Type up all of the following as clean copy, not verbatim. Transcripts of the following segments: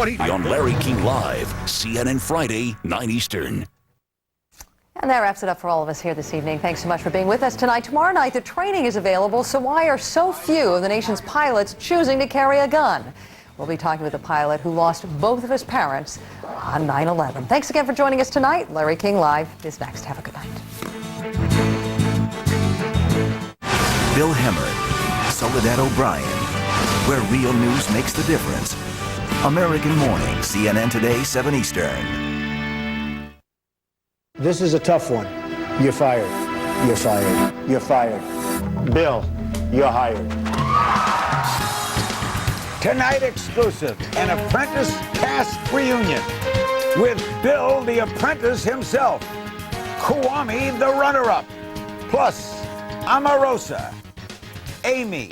Friday on Larry King Live, CNN Friday, 9 Eastern. And that wraps it up for all of us here this evening. Thanks so much for being with us tonight. Tomorrow night, the training is available, so why are so few of the nation's pilots choosing to carry a gun? We'll be talking with a pilot who lost both of his parents on 9/11. Thanks again for joining us tonight. Larry King Live is next. Have a good night. Bill Hemmer, Soledad O'Brien, where real news makes the difference. American Morning, CNN Today, 7 Eastern. This is a tough one. You're fired. You're fired. You're fired. Bill, you're hired. Tonight exclusive, an Apprentice cast reunion with Bill the Apprentice himself, Kwame the runner-up, plus Omarosa, Amy,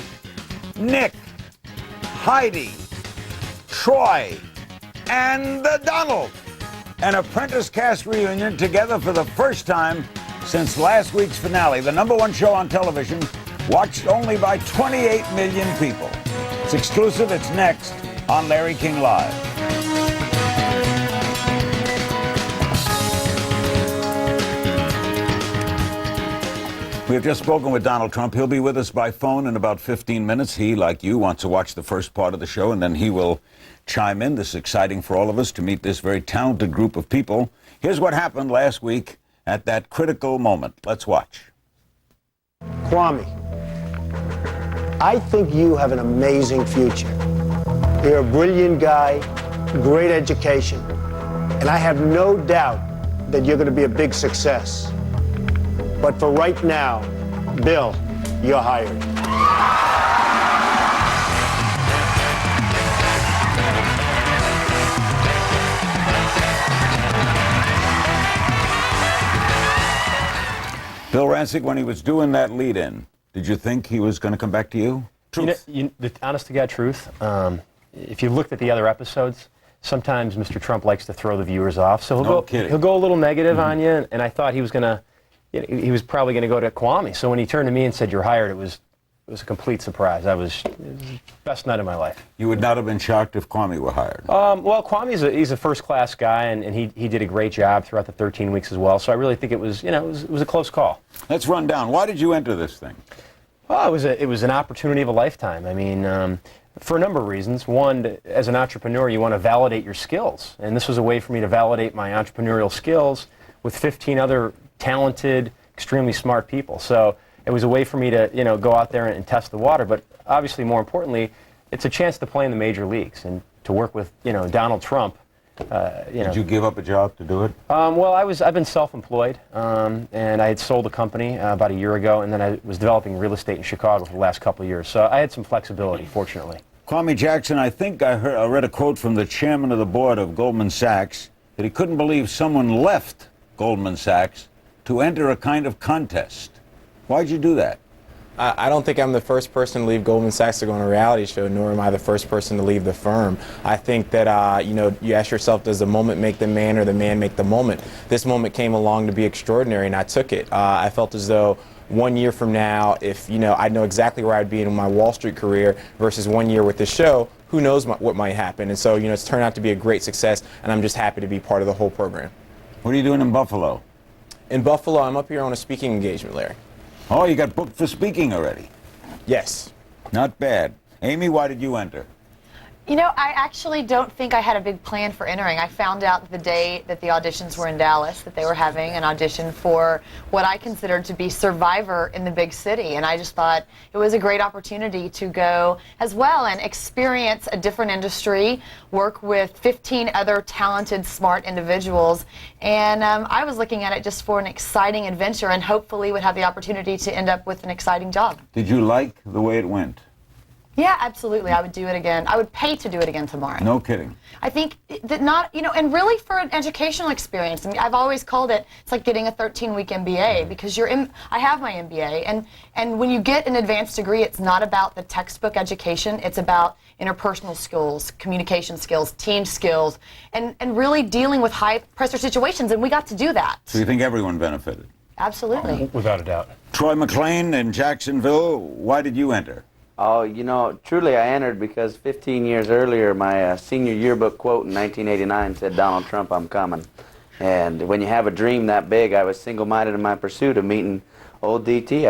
Nick, Heidi, Troy, and the Donald. An Apprentice cast reunion together for the first time since last week's finale, the #1 show on television, watched only by 28 million people. It's exclusive. It's next on Larry King Live. We have just spoken with Donald Trump. He'll be with us by phone in about 15 minutes. He, like you, wants to watch the first part of the show, and then he will chime in. This is exciting for all of us to meet this very talented group of people. Here's what happened last week at that critical moment. Let's watch. Kwame, I think you have an amazing future. You're a brilliant guy, great education, and I have no doubt that you're going to be a big success. But for right now, Bill, you're hired. Bill Rancic, when he was doing that lead-in, did you think he was going to come back to you? Truth. The honest-to-God truth, if you looked at the other episodes, sometimes Mr. Trump likes to throw the viewers off. So he'll go a little negative on you, and I thought he was probably going to go to Kwame. So when he turned to me and said, "You're hired," it was a complete surprise. It was the best night of my life. You would not have been shocked if Kwame were hired? Well, he's a first-class guy, and he did a great job throughout the 13 weeks as well. So I really think it was a close call. Let's run down. Why did you enter this thing? Well, it was an opportunity of a lifetime. I mean, for a number of reasons. One, as an entrepreneur, you want to validate your skills, and this was a way for me to validate my entrepreneurial skills with 15 other talented, extremely smart people. So it was a way for me to, go out there and test the water. But obviously, more importantly, it's a chance to play in the major leagues and to work with, Donald Trump. Did you give up a job to do it? Well, I've been self-employed, and I had sold a company about a year ago, and then I was developing real estate in Chicago for the last couple of years. So I had some flexibility, fortunately. Kwame Jackson, I think I read a quote from the chairman of the board of Goldman Sachs that he couldn't believe someone left Goldman Sachs to enter a kind of contest. Why'd you do that? I don't think I'm the first person to leave Goldman Sachs to go on a reality show, nor am I the first person to leave the firm. I think that, you ask yourself, does the moment make the man or the man make the moment? This moment came along to be extraordinary, and I took it. I felt as though 1 year from now, if, I know exactly where I'd be in my Wall Street career versus 1 year with the show, who knows what might happen. And so, it's turned out to be a great success, and I'm just happy to be part of the whole program. What are you doing in Buffalo? In Buffalo, I'm up here on a speaking engagement, Larry. Oh, you got booked for speaking already? Yes. Not bad. Amy, why did you enter? I actually don't think I had a big plan for entering. I found out the day that the auditions were in Dallas that they were having an audition for what I considered to be Survivor in the big city. And I just thought it was a great opportunity to go as well and experience a different industry, work with 15 other talented, smart individuals. And I was looking at it just for an exciting adventure and hopefully would have the opportunity to end up with an exciting job. Did you like the way it went? Yeah, absolutely. I would do it again. I would pay to do it again tomorrow. No kidding. I think that and really for an educational experience. I mean, I've always called it's like getting a 13-week MBA because I have my MBA, and when you get an advanced degree, it's not about the textbook education. It's about interpersonal skills, communication skills, team skills, and really dealing with high-pressure situations, and we got to do that. So you think everyone benefited? Absolutely. Without a doubt. Troy McClain in Jacksonville, why did you enter? Oh, you know, truly I entered because 15 years earlier, my senior yearbook quote in 1989 said, "Donald Trump, I'm coming." And when you have a dream that big, I was single-minded in my pursuit of meeting old DT.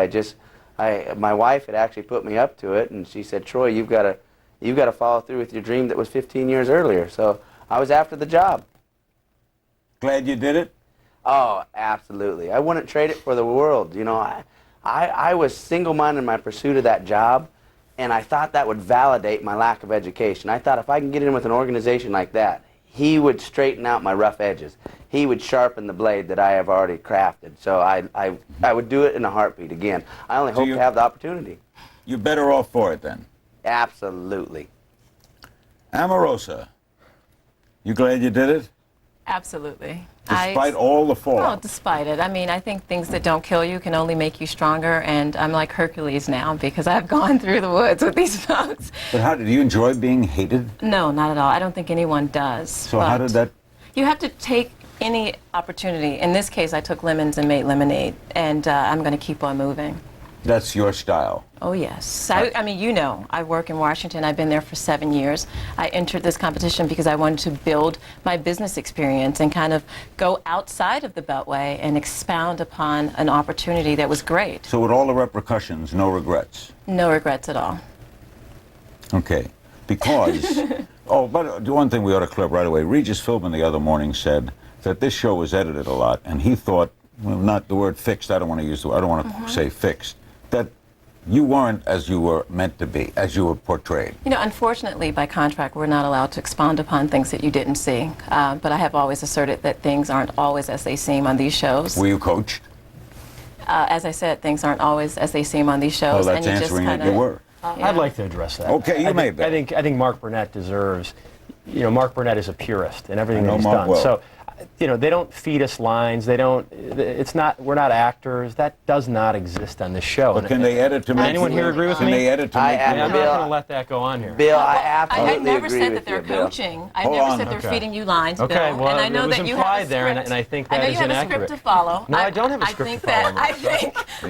My wife had actually put me up to it, and she said, "Troy, you've got to follow through with your dream that was 15 years earlier." So I was after the job. Glad you did it? Oh, absolutely. I wouldn't trade it for the world. You know, I was single-minded in my pursuit of that job, and I thought that would validate my lack of education. I thought if I can get in with an organization like that, he would straighten out my rough edges. He would sharpen the blade that I have already crafted. So I would do it in a heartbeat again. I only hope to have the opportunity. You're better off for it then? Absolutely. Amorosa, you glad you did it? Absolutely. Despite all the fallout? Oh, despite it. I mean, I think things that don't kill you can only make you stronger, and I'm like Hercules now because I've gone through the woods with these folks. But how did you enjoy being hated? No, not at all. I don't think anyone does. So how did that... You have to take any opportunity. In this case, I took lemons and made lemonade, and I'm going to keep on moving. That's your style? Oh, yes. I mean, you know, I work in Washington. I've been there for 7 years. I entered this competition because I wanted to build my business experience and kind of go outside of the Beltway and expound upon an opportunity that was great. So with all the repercussions, no regrets? No regrets at all. Okay. Because... Oh, but the one thing we ought to clear up right away, Regis Philbin the other morning said that this show was edited a lot, and he thought, well, not the word fixed, I don't want to use the word, I don't want to say fixed, that you weren't as you were meant to be, as you were portrayed. You know, unfortunately, by contract, we're not allowed to expound upon things that you didn't see. But I have always asserted that things aren't always as they seem on these shows. Were you coached? As I said, things aren't always as they seem on these shows. Well, that's and you answering just it, you were. Yeah. I'd like to address that. Okay, you may be. I think Mark Burnett deserves, you know, Mark Burnett is a purist in everything I know that he's Mark done. well. So, you know, they don't feed us lines. They don't, it's not, we're not actors. That does not exist on this show. But can they edit to make anyone here agree with me? Can they edit to make I'm not Bill, going to let that go on here. Bill, I absolutely I never agree said with that they're you, Bill. coaching. I Hold never on. said they're Okay. feeding you lines, Okay, Bill. well, and I know it was that you have a implied there, script. and I think I that know is you have a inaccurate. script to follow. No, I don't have a script think to follow, that,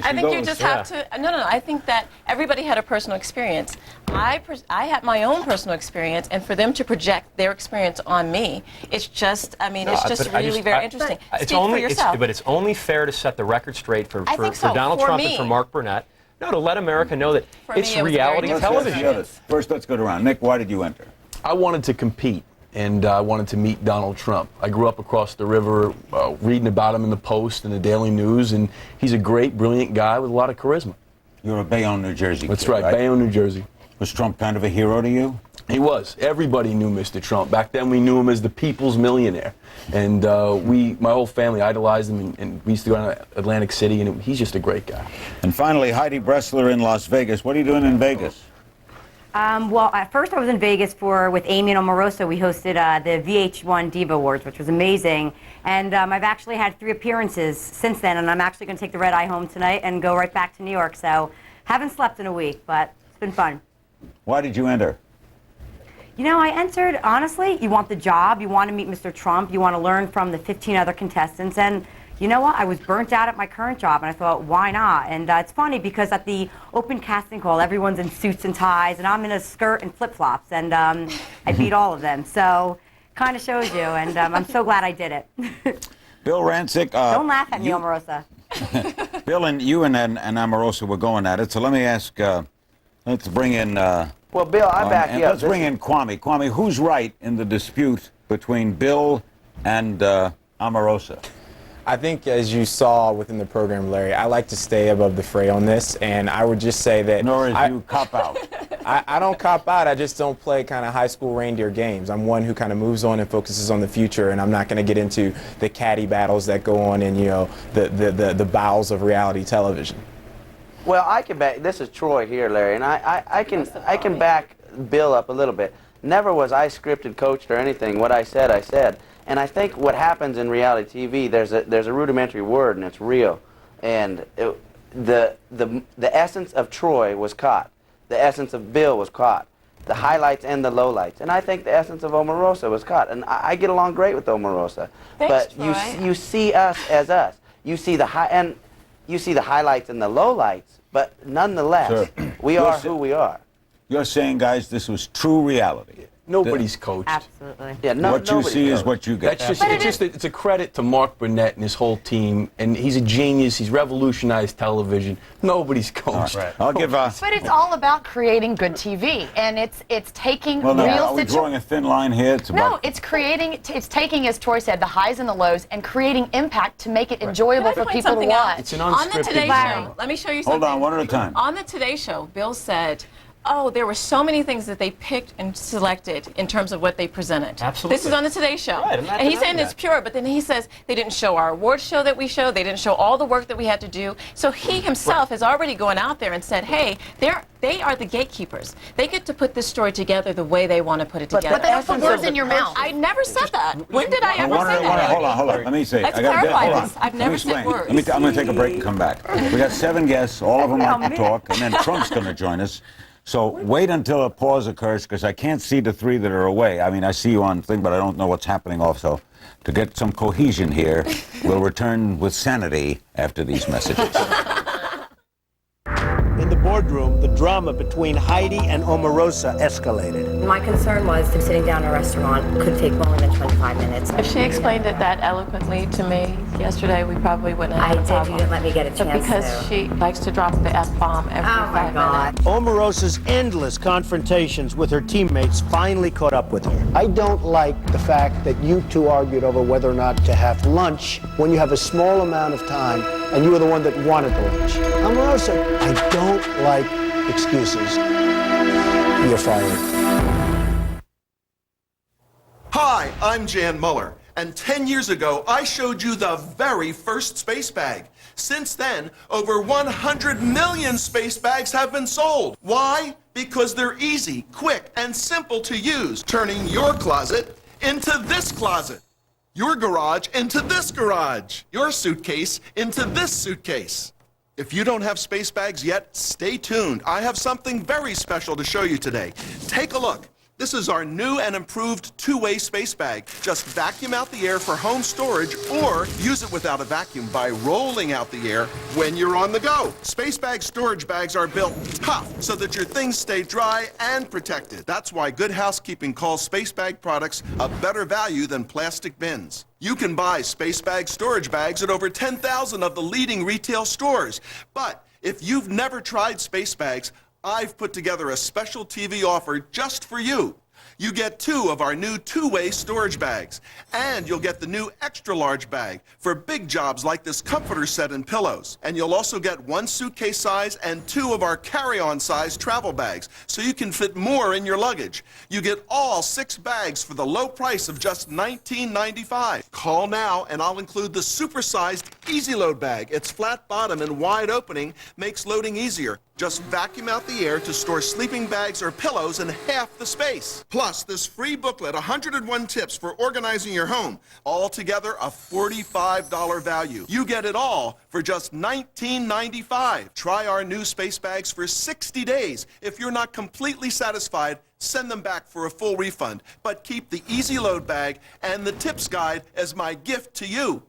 I think you goes. just have to. No. I think that everybody had a personal experience. I had my own personal experience, and for them to project their experience on me, it's just. I mean, it's just really very interesting. It's Speak only, for yourself. but it's only fair to set the record straight for I think so, Donald for Trump me. and for Mark Burnett. No, to let America know that For me, it's it was a very reality different television. experience. First, let's go around. Nick, why did you enter? I wanted to compete, and I wanted to meet Donald Trump. I grew up across the river reading about him in the Post and the Daily News, and he's a great, brilliant guy with a lot of charisma. You're a Bayonne, New Jersey That's kid, right, Bayonne, New Jersey. Was Trump kind of a hero to you? He was. Everybody knew Mr. Trump. Back then, we knew him as the people's millionaire. And my whole family idolized him, and we used to go down to Atlantic City, and he's just a great guy. And finally, Heidi Bressler in Las Vegas. What are you doing in Vegas? Well, at first I was in Vegas with Amy and Omarosa. We hosted the VH1 Diva Awards, which was amazing. And I've actually had 3 appearances since then, and I'm actually going to take the red eye home tonight and go right back to New York. So haven't slept in a week, but it's been fun. Why did you enter? You know, I entered, honestly, you want the job, you want to meet Mr. Trump, you want to learn from the 15 other contestants, and you know what? I was burnt out at my current job, and I thought, why not? And it's funny because at the open casting call, everyone's in suits and ties, and I'm in a skirt and flip-flops, and I beat all of them. So, kind of shows you, and I'm so glad I did it. Bill Rancic. Don't laugh at me, Omarosa. Bill, and you and Omarosa were going at it, so let me ask, let's bring in... Well, Bill, I back you up. Let's bring in Kwame. Kwame, who's right in the dispute between Bill and Omarosa? I think, as you saw within the program, Larry, I like to stay above the fray on this, and I would just say that... Nor as you cop out. I don't cop out. I just don't play kind of high school reindeer games. I'm one who kind of moves on and focuses on the future, and I'm not going to get into the catty battles that go on in, you know, the bowels of reality television. Well, I can back. This is Troy here, Larry, and I can back Bill up a little bit. Never was I scripted, coached, or anything. What I said, I said. And I think what happens in reality TV, there's a rudimentary word, and it's real. And the essence of Troy was caught. The essence of Bill was caught. The highlights and the lowlights. And I think the essence of Omarosa was caught. And I get along great with Omarosa. Thanks, But Troy. you see us as us. You see the highlights and the lowlights. But nonetheless, Sure. we are who we are. You're saying, guys, this was true reality. Nobody's coached. Absolutely. Yeah, no, What you see is what you get. That's it's a credit to Mark Burnett and his whole team, and he's a genius. He's revolutionized television. Nobody's coached. Right. I'll give But it's all about creating good TV, and it's taking Well, now, real are we situations. drawing a thin line here? It's No, about it's taking, as Troy said, the highs and the lows, and creating impact to make it enjoyable for point people to something out? watch. It's an On the unscripted Today drama. Show, let me show you something. Hold on, one at a time. On the Today Show, Bill said, oh, there were so many things that they picked and selected in terms of what they presented. Absolutely. This is on the Today Show. Right, I'm not and he's denying saying it's that. pure, but then he says they didn't show our awards show that we showed. They didn't show all the work that we had to do. So he himself has already gone out there and said, hey, they are the gatekeepers. They get to put this story together the way they want to put it together. But they don't put words in your mouth. I never said that. When did I ever say that? Hold on. Let me say. Let's I gotta clarify hold on. this. I've Let me never said explain. words. I'm going to take a break and come back. We got 7 guests. All of them like to talk, and then Trump's going to join us. So wait until a pause occurs, because I can't see the 3 that are away. I mean, I see you on thing, but I don't know what's happening also. To get some cohesion here, we'll return with sanity after these messages. In the boardroom, the drama between Heidi and Omarosa escalated. My concern was that sitting down in a restaurant could take more than 25 minutes. If she explained it that eloquently to me yesterday, we probably wouldn't have had a problem. You didn't let me get a chance But because she likes to drop the F-bomb every 5 minutes. Omarosa's endless confrontations with her teammates finally caught up with her. I don't like the fact that you two argued over whether or not to have lunch when you have a small amount of time and you were the one that wanted the lunch. Omarosa, I don't like excuses. You're fired. Hi, I'm Jan Muller, and 10 years ago, I showed you the very first space bag. Since then, over 100 million space bags have been sold. Why? Because they're easy, quick, and simple to use, turning your closet into this closet, your garage into this garage, your suitcase into this suitcase. If you don't have space bags yet, stay tuned. I have something very special to show you today. Take a look. This is our new and improved two-way space bag. Just vacuum out the air for home storage or use it without a vacuum by rolling out the air when you're on the go. Space bag storage bags are built tough so that your things stay dry and protected. That's why Good Housekeeping calls space bag products a better value than plastic bins. You can buy space bag storage bags at over 10,000 of the leading retail stores. But if you've never tried space bags, I've put together a special TV offer just for you. You get 2 of our new two-way storage bags, and you'll get the new extra large bag for big jobs like this comforter set and pillows. And you'll also get 1 suitcase size and 2 of our carry-on size travel bags, so you can fit more in your luggage. You get all 6 bags for the low price of just $19.95. Call now, and I'll include the super-sized Easy Load bag. Its flat bottom and wide opening makes loading easier. Just vacuum out the air to store sleeping bags or pillows in half the space. Plus, this free booklet, 101 tips for organizing your home. Altogether, a $45 value. You get it all for just $19.95. Try our new space bags for 60 days. If you're not completely satisfied, send them back for a full refund. But keep the Easy Load bag and the tips guide as my gift to you.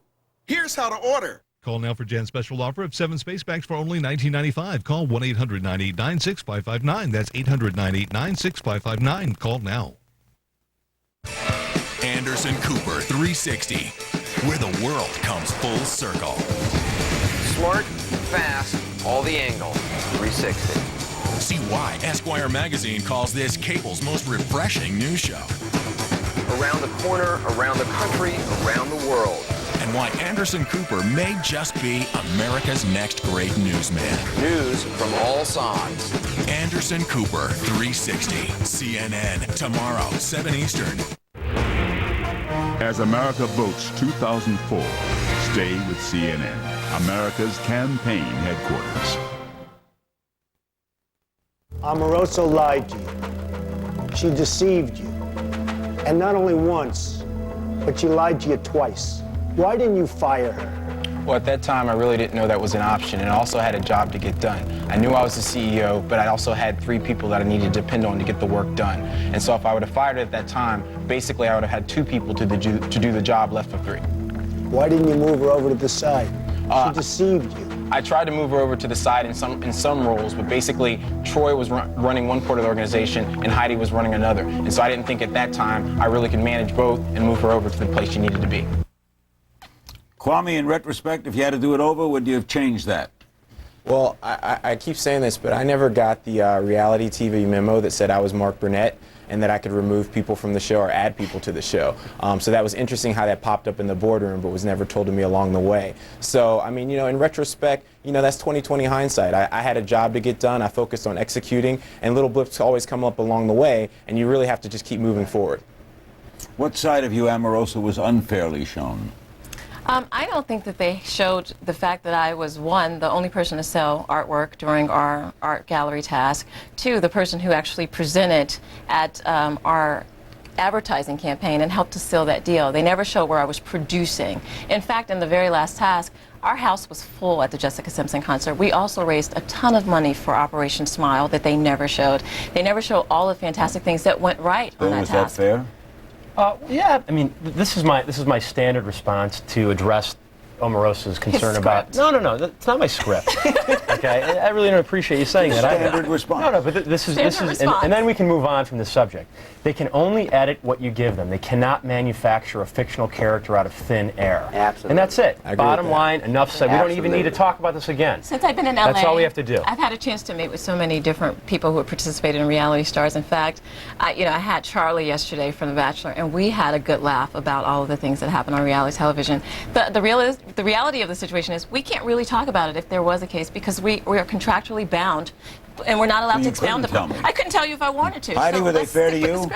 Here's how to order. Call now for Jan's special offer of 7 space bags for only $19.95. Call 1-800-989-6559. That's 800-989-6559. Call now. Anderson Cooper 360, where the world comes full circle. Smart, fast, all the angle, 360. See why Esquire magazine calls this cable's most refreshing news show. Around the corner, around the country, around the world. And why Anderson Cooper may just be America's next great newsman. News from all sides. Anderson Cooper 360, CNN, tomorrow, 7 Eastern. As America votes 2004, stay with CNN, America's campaign headquarters. Omarosa lied to you. She deceived you. And not only once, but she lied to you twice. Why didn't you fire her? Well, at that time, I really didn't know that was an option, and I also had a job to get done. I knew I was the CEO, but I also had 3 people that I needed to depend on to get the work done. And so if I would have fired her at that time, basically I would have had 2 people to do the job left for 3. Why didn't you move her over to the side? She deceived you. I tried to move her over to the side in some roles, but basically Troy was running one part of the organization and Heidi was running another. And so I didn't think at that time I really could manage both and move her over to the place she needed to be. Kwame, in retrospect, if you had to do it over, would you have changed that? Well, I keep saying this, but I never got the reality TV memo that said I was Mark Burnett and that I could remove people from the show or add people to the show. So that was interesting how that popped up in the boardroom, but was never told to me along the way. So, I mean, you know, in retrospect, you know, that's 20/20 hindsight. I had a job to get done. I focused on executing, and little blips always come up along the way, and you really have to just keep moving forward. What side of you, Amoroso, was unfairly shown? I don't think that they showed the fact that I was, one, the only person to sell artwork during our art gallery task, two, the person who actually presented at our advertising campaign and helped to seal that deal. They never showed where I was producing. In fact, in the very last task, our house was full at the Jessica Simpson concert. We also raised a ton of money for Operation Smile that they never showed. They never showed all the fantastic things that went right on that Was task. that fair? Yeah, I mean, this is my standard response to address Omarosa's concern about. No, that's not my script. Okay, I really don't appreciate you saying that. Standard response. No, but this is and then we can move on from the subject. They can only edit what you give them. They cannot manufacture a fictional character out of thin air. Absolutely. And that's it. I agree Bottom with that. line, enough said. We don't even need to talk about this again. Since I've been in LA, That's all we have to do. I've had a chance to meet with so many different people who have participated in reality stars. In fact, I had Charlie yesterday from The Bachelor, and we had a good laugh about all of the things that happen on reality television. The reality of the situation is we can't really talk about it if there was a case because we are contractually bound, and we're not allowed to expound upon it. I couldn't tell you if I wanted to. Heidi, were they fair to you?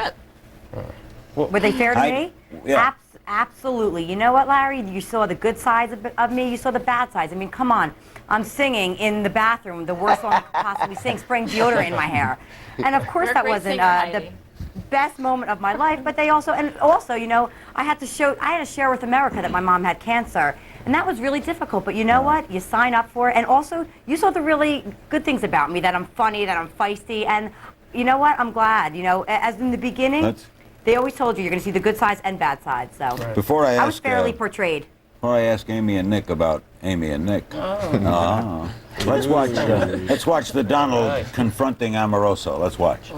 Were they fair to me? Yeah. Absolutely. You know what, Larry? You saw the good sides of me. You saw the bad sides. I mean, come on. I'm singing in the bathroom, the worst song I could possibly sing, spraying deodorant in my hair. And of course that wasn't the best moment of my life, but also, you know, I had to share with America that my mom had cancer. And that was really difficult, but you know what? You sign up for it, and also you saw the really good things about me, that I'm funny, that I'm feisty, and you know what? I'm glad. You know, as in the beginning, they always told you you're going to see the good sides and bad sides. So Before I was fairly portrayed. Before I ask Amy and Nick about Amy and Nick, let's watch the Donald confronting Amoroso. Let's watch.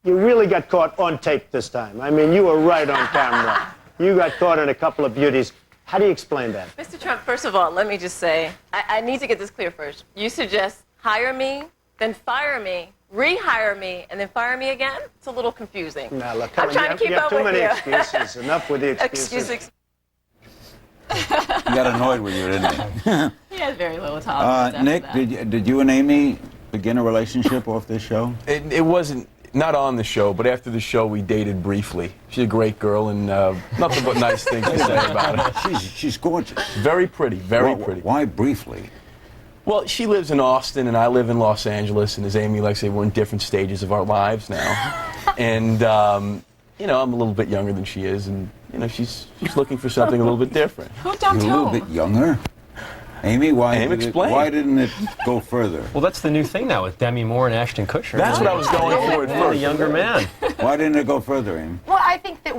You really got caught on tape this time. I mean, you were right on camera. You got caught in a couple of beauties. How do you explain that? Mr. Trump, first of all, let me just say, I need to get this clear first. You suggest hire me, then fire me, rehire me, and then fire me again? It's a little confusing. Now, look, I'm trying to keep up with you. You have too many excuses. Enough with the excuses. He got annoyed with you, didn't he? He has very little tolerance. Nick, did you and Amy begin a relationship off this show? It wasn't. Not on the show, but after the show, we dated briefly. She's a great girl, and nothing but nice things to say about her. She's gorgeous. Very pretty, very pretty. Why briefly? Well, she lives in Austin, and I live in Los Angeles, and as Amy likes to say, we're in different stages of our lives now. And, you know, I'm a little bit younger than she is, and, you know, she's looking for something a little bit different. Who dumped You're a little bit younger? Amy, why didn't it go further? Well, that's the new thing now with Demi Moore and Ashton Kutcher. That's what I was going for at first. A younger man. Why didn't it go further, Amy? Well, I think that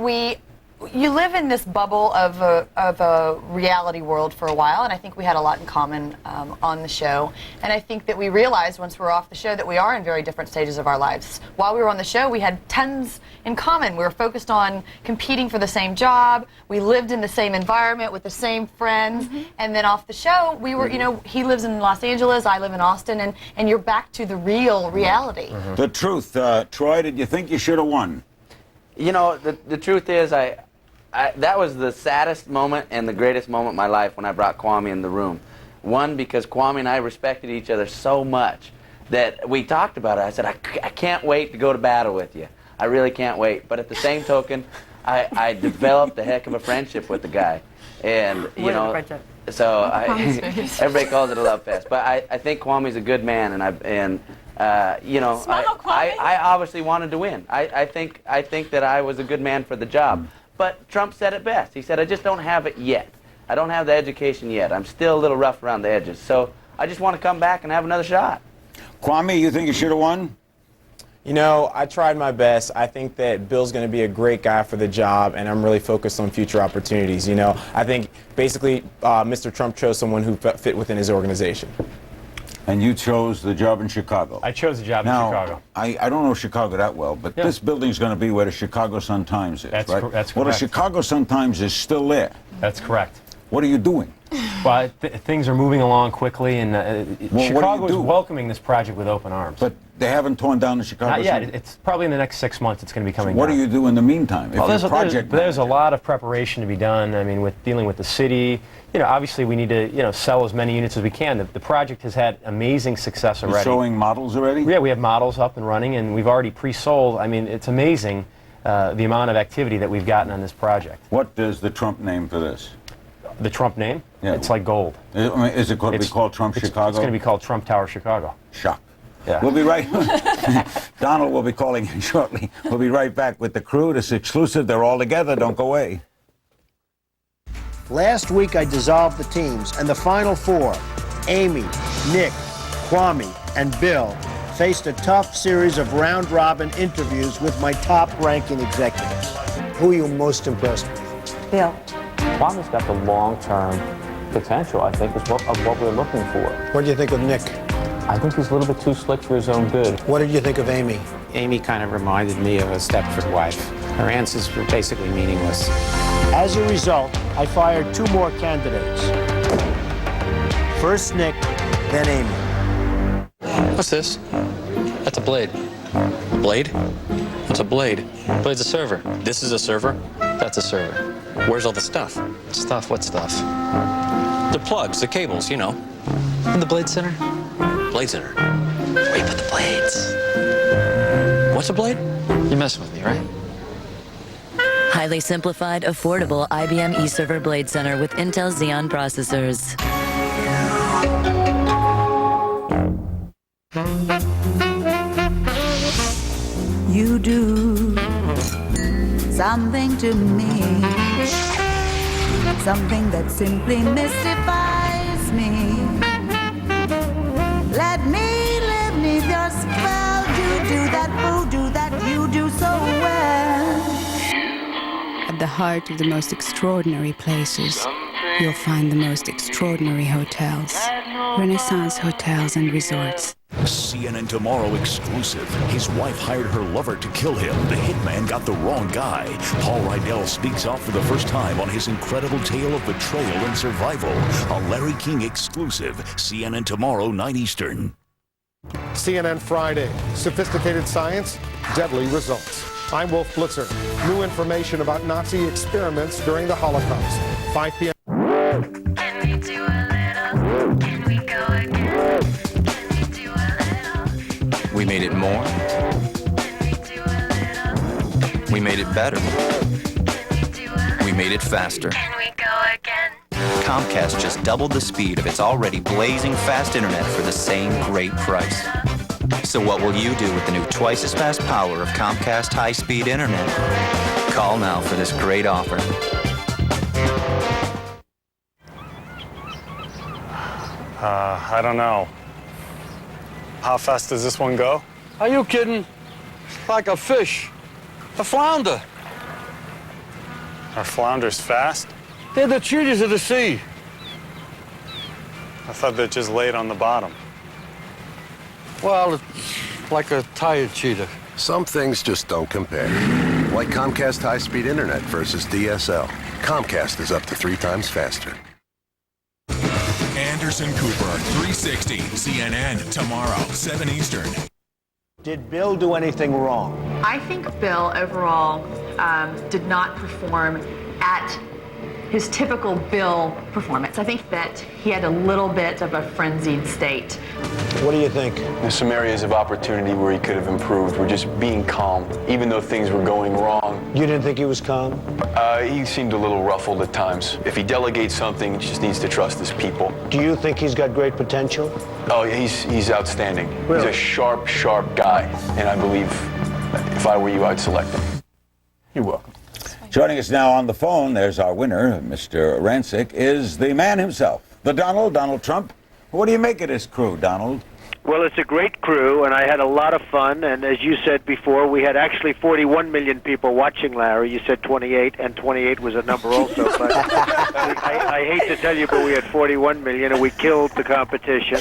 you live in this bubble of a reality world for a while, and I think we had a lot in common on the show. And I think that we realized once we were off the show that we are in very different stages of our lives. While we were on the show, we had tons in common. We were focused on competing for the same job. We lived in the same environment with the same friends. And then off the show, we were, you know, he lives in Los Angeles, I live in Austin, and you're back to the real reality. The truth, Troy, did you think you should have won? You know, the truth is, that was the saddest moment and the greatest moment of my life when I brought Kwame in the room. One, because Kwame and I respected each other so much that we talked about it. I said, I can't wait to go to battle with you. I really can't wait. But at the same token, I developed a heck of a friendship with the guy. And, you know, so everybody calls it a love fest. But I think Kwame's a good man, and you know, I obviously wanted to win. I think that I was a good man for the job. But Trump said it best. He said, I just don't have it yet. I don't have the education yet. I'm still a little rough around the edges. So I just want to come back and have another shot. Kwame, you think you should have won? You know, I tried my best. I think that Bill's going to be a great guy for the job, and I'm really focused on future opportunities. You know, I think basically Mr. Trump chose someone who fit within his organization. And you chose the job in Chicago. I chose the job in Chicago. I don't know Chicago that well, but this building's going to be where the Chicago Sun-Times is, right? That's correct. Well, the Chicago Sun-Times is still there. That's correct. What are you doing? Well, things are moving along quickly, and Chicago is welcoming this project with open arms. But they haven't torn down the Chicago Not yet. Sun? It's probably in the next 6 months it's going to be coming down. What do you do in the meantime? Well, there's a lot of preparation to be done. I mean, with dealing with the city, you know, obviously we need to, you know, sell as many units as we can. The project has had amazing success already. You're showing models already? Yeah, we have models up and running, and we've already pre-sold. I mean, it's amazing the amount of activity that we've gotten on this project. What does the Trump name for this? The Trump name? Yeah. It's like gold. Is it going to be called Trump Chicago? It's going to be called Trump Tower Chicago. Shock. Yeah. We'll be right. Donald will be calling in shortly. We'll be right back with the crew. This is exclusive. They're all together. Don't go away. Last week I dissolved the teams, and the final four, Amy, Nick, Kwame, and Bill, faced a tough series of round-robin interviews with my top-ranking executives. Who are you most impressed with? Bill. Kwame's got the long-term potential, I think, of what we're looking for. What do you think of Nick? I think he's a little bit too slick for his own good. What did you think of Amy? Amy kind of reminded me of a Stepford wife. Her answers were basically meaningless. As a result, I fired two more candidates. First Nick, then Amy. What's this? That's a blade. A blade? What's a blade? Blade's a server. This is a server? That's a server. Where's all the stuff? Stuff? What stuff? The plugs, the cables, you know. In the Blade Center? Blade Center. Where you put the blades? What's a blade? You're messing with me, right? Highly simplified, affordable IBM eServer Blade Center with Intel Xeon processors. You do something to me, something that simply mystifies me. Let me live neath your spell. You do that voodoo that you do so well. At the heart of the most extraordinary places, you'll find the most extraordinary hotels. Renaissance Hotels and Resorts. CNN Tomorrow exclusive. His wife hired her lover to kill him. The hitman got the wrong guy. Paul Rydell speaks out for the first time on his incredible tale of betrayal and survival. A Larry King exclusive. CNN Tomorrow, 9 Eastern. CNN Friday. Sophisticated science, deadly results. I'm Wolf Blitzer. New information about Nazi experiments during the Holocaust. 5 p.m. Can we do a little? Can we go again? Can we do a little? We made it more. Can we do a little? We made it better. We made it faster. Can we go again? Comcast just doubled the speed of its already blazing fast internet for the same great price. So what will you do with the new twice as fast power of Comcast high-speed internet? Call now for this great offer. I don't know. How fast does this one go? Are you kidding? Like a fish. A flounder. Are flounders fast? They're the cheetahs of the sea. I thought they just laid on the bottom. Well, it's like a tired cheetah. Some things just don't compare. Like Comcast high-speed internet versus DSL. Comcast is up to 3 times faster. Anderson Cooper, 360, CNN, tomorrow, 7 Eastern. Did Bill do anything wrong? I think Bill overall did not perform at his typical Bill performance. I think that he had a little bit of a frenzied state. What do you think? There's some areas of opportunity where he could have improved. We're just being calm, even though things were going wrong. You didn't think he was calm? He seemed a little ruffled at times. If he delegates something, he just needs to trust his people. Do you think he's got great potential? Oh, he's outstanding. Really? He's a sharp, sharp guy, and I believe if I were you, I'd select him. You're welcome. Joining us now on the phone, there's our winner, Mr. Rancic, is the man himself, the Donald Trump. What do you make of this crew, Donald? Well, it's a great crew, and I had a lot of fun. And as you said before, we had actually 41 million people watching, Larry. You said 28, and 28 was a number also. But I hate to tell you, but we had 41 million, and we killed the competition.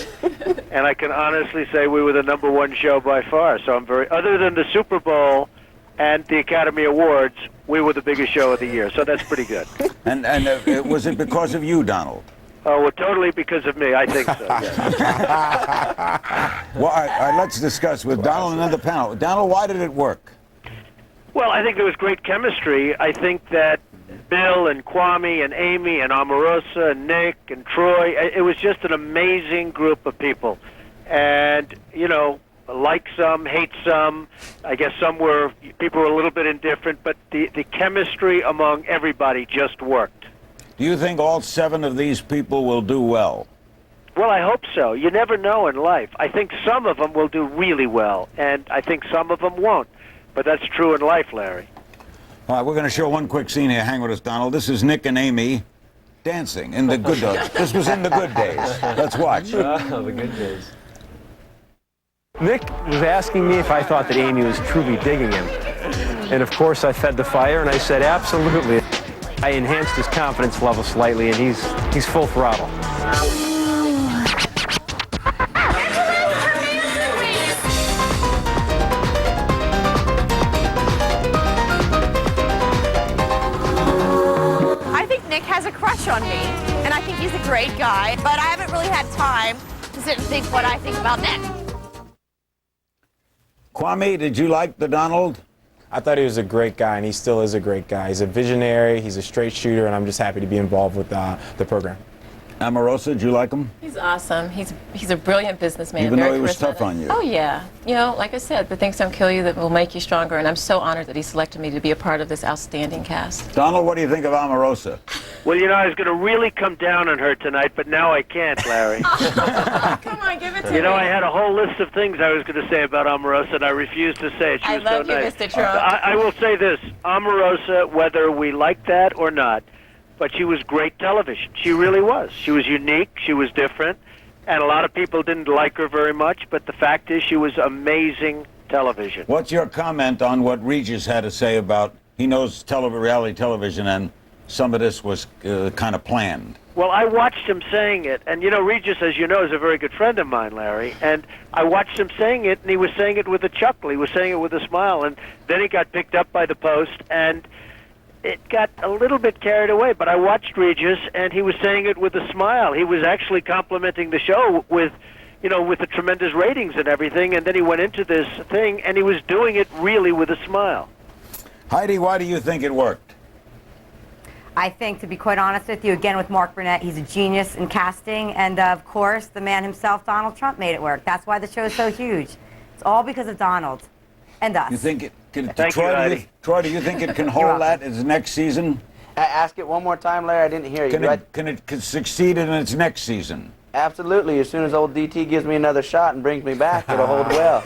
And I can honestly say we were the #1 show by far. So I'm very, other than the Super Bowl and the Academy Awards, we were the biggest show of the year. So that's pretty good. And was it because of you, Donald? Oh, well, totally because of me. I think so, yes. Well, all right, let's discuss with Donald and then the panel. Donald, why did it work? Well, I think there was great chemistry. I think that Bill and Kwame and Amy and Omarosa and Nick and Troy, it was just an amazing group of people. And, you know, like some, hate some. I guess people were a little bit indifferent, but the chemistry among everybody just worked. Do you think all 7 of these people will do well? Well, I hope so. You never know in life. I think some of them will do really well, and I think some of them won't. But that's true in life, Larry. All right, we're going to show one quick scene here. Hang with us, Donald. This is Nick and Amy dancing in the good days. This was in the good days. Let's watch. Oh, the good days. Nick was asking me if I thought that Amy was truly digging him. And of course, I fed the fire, and I said, absolutely. I enhanced his confidence level slightly, and he's full throttle. I think Nick has a crush on me, and I think he's a great guy, but I haven't really had time to sit and think what I think about Nick. Kwame, did you like the Donald? I thought he was a great guy, and he still is a great guy. He's a visionary, he's a straight shooter, and I'm just happy to be involved with the program. Omarosa, did you like him? He's awesome. He's a brilliant businessman. Even though very he was charismatic. tough on you. Oh, yeah. You know, like I said, the things don't kill you that will make you stronger, and I'm so honored that he selected me to be a part of this outstanding cast. Donald, what do you think of Omarosa? Well, you know, I was going to really come down on her tonight, but now I can't, Larry. Come on, give it to me. You know, I had a whole list of things I was going to say about Omarosa, and I refused to say it. She was so love you, nice. Mr. Trump. I will say this. Omarosa, whether we like that or not, but she was great television. She really was. She was unique. She was different. And a lot of people didn't like her very much, but the fact is she was amazing television. What's your comment on what Regis had to say about he knows reality television and some of this was kind of planned? Well, I watched him saying it, and you know, Regis, as you know, is a very good friend of mine, Larry, and I watched him saying it, and he was saying it with a chuckle. He was saying it with a smile, and then he got picked up by the Post, and it got a little bit carried away, but I watched Regis, and he was saying it with a smile. He was actually complimenting the show with, you know, with the tremendous ratings and everything, and then he went into this thing, and he was doing it really with a smile. Heidi, why do you think it worked? I think, to be quite honest with you, again with Mark Burnett, he's a genius in casting, and of course, the man himself, Donald Trump, made it work. That's why the show is so huge. It's all because of Donald and us. You think it can? Thank you, Heidi. Troy, do you think it can hold that as next season? Ask it one more time, Larry. I didn't hear you. Can it succeed in its next season? Absolutely. As soon as old DT gives me another shot and brings me back, it'll hold well.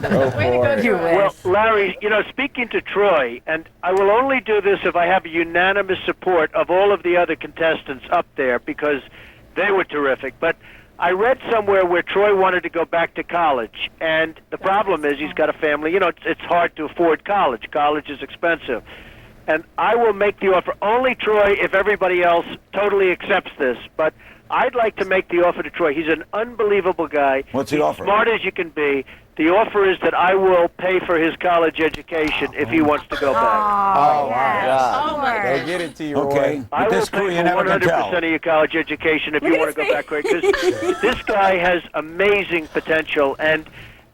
Well, Larry, you know, speaking to Troy, and I will only do this if I have unanimous support of all of the other contestants up there because they were terrific. But I read somewhere where Troy wanted to go back to college, and the problem is he's got a family. You know, it's hard to afford college. College is expensive. And I will make the offer. Only Troy if everybody else totally accepts this. But I'd like to make the offer to Troy. He's an unbelievable guy. What's the He's offer? Smart as you can be. The offer is that I will pay for his college education if he wants to go back. Oh, yes. God. Oh, my They get it to you, Okay. Roy. I With will this crew, pay you for never can 100% tell. of your college education if you want to go back, because this guy has amazing potential, and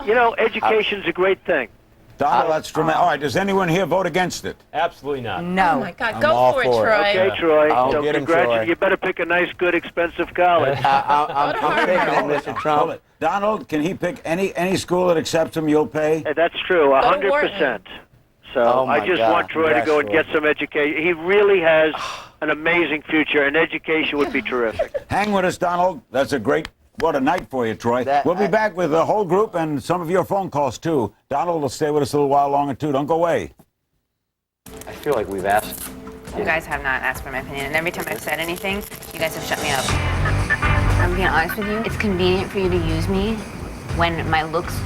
you know, education's a great thing. Donald, that's tremendous. All right, does anyone here vote against it? Absolutely not. No. Oh, my God. I'm Go all for it, for it. Troy. Okay, Troy. I'll So get him, congratulations. Troy. You better pick a nice, good, expensive college. I'm picking it, Mr. Hold Trump. it. Donald, can he pick any school that accepts him? You'll pay. That's true, Go to 100%. Wharton. So Oh, my I just God. want Troy to go and get some education. He really has an amazing future, and education would be terrific. Hang with us, Donald. That's a great. What a night for you, Troy. We'll be back with the whole group and some of your phone calls, too. Donald will stay with us a little while longer, too. Don't go away. I feel like we've asked. You guys have not asked for my opinion, and every time I've said anything, you guys have shut me up. I'm being honest with you. It's convenient for you to use me when my looks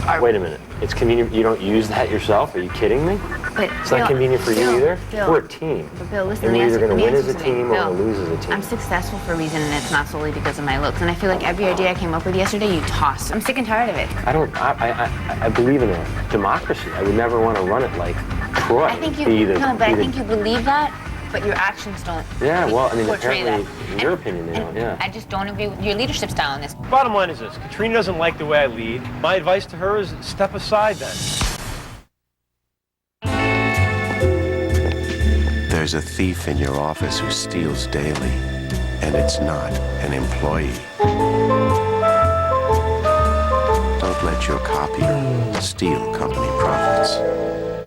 are... Wait a minute. It's convenient you don't use that yourself? Are you kidding me? But It's Bill, not convenient for you Bill, either? Bill, We're a team. But Bill, listen, And we're either going to win as a something. team or Bill, we'll lose as a team. I'm successful for a reason, and it's not solely because of my looks. And I feel like every idea I came up with yesterday, you tossed. I'm sick and tired of it. I believe in a democracy. I would never want to run it like Troy. I think I think you believe that, but your actions don't. Yeah, well, I mean, portray apparently, that. in your opinion, they don't, yeah. I just don't agree with your leadership style on this. Bottom line is this. Katrina doesn't like the way I lead. My advice to her is step aside then. There's a thief in your office who steals daily, and it's not an employee. Don't let your copier steal company profits.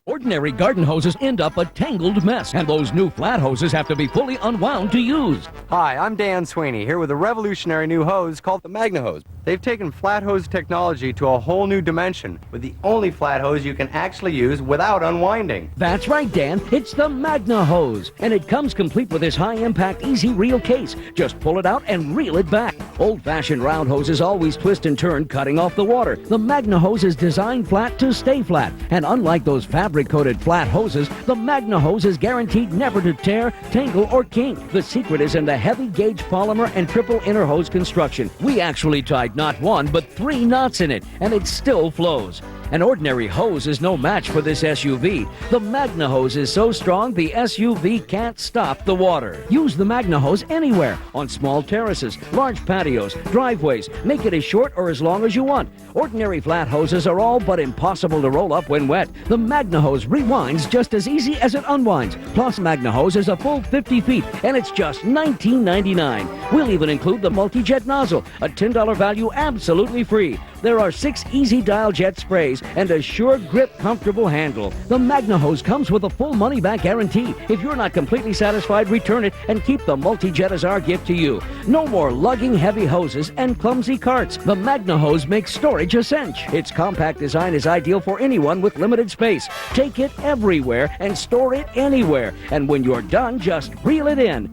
Ordinary garden hoses end up a tangled mess, and those new flat hoses have to be fully unwound to use. Hi, I'm Dan Sweeney, here with a revolutionary new hose called the Magna Hose. They've taken flat hose technology to a whole new dimension, with the only flat hose you can actually use without unwinding. That's right, Dan. It's the Magna Hose, and it comes complete with this high-impact, easy reel case. Just pull it out and reel it back. Old-fashioned round hoses always twist and turn, cutting off the water. The Magna Hose is designed flat to stay flat, and unlike those fabric-coated flat hoses, the Magna Hose is guaranteed never to tear, tangle, or kink. The secret is in the heavy-gauge polymer and triple inner hose construction. We actually tied not one, but 3 knots in it, and it still flows. An ordinary hose is no match for this SUV. The Magna Hose is so strong the SUV can't stop the water. Use the Magna Hose anywhere, on small terraces, large patios, driveways. Make it as short or as long as you want. Ordinary flat hoses are all but impossible to roll up when wet. The Magna Hose rewinds just as easy as it unwinds. Plus, Magna Hose is a full 50 feet, and it's just $19.99. We'll even include the multi-jet nozzle, a $10 value absolutely free. There are 6 easy dial jet sprays and a sure grip, comfortable handle. The Magna Hose comes with a full money-back guarantee. If you're not completely satisfied, return it and keep the multi-jet as our gift to you. No more lugging heavy hoses and clumsy carts. The Magna Hose makes storage a cinch. Its compact design is ideal for anyone with limited space. Take it everywhere and store it anywhere. And when you're done, just reel it in.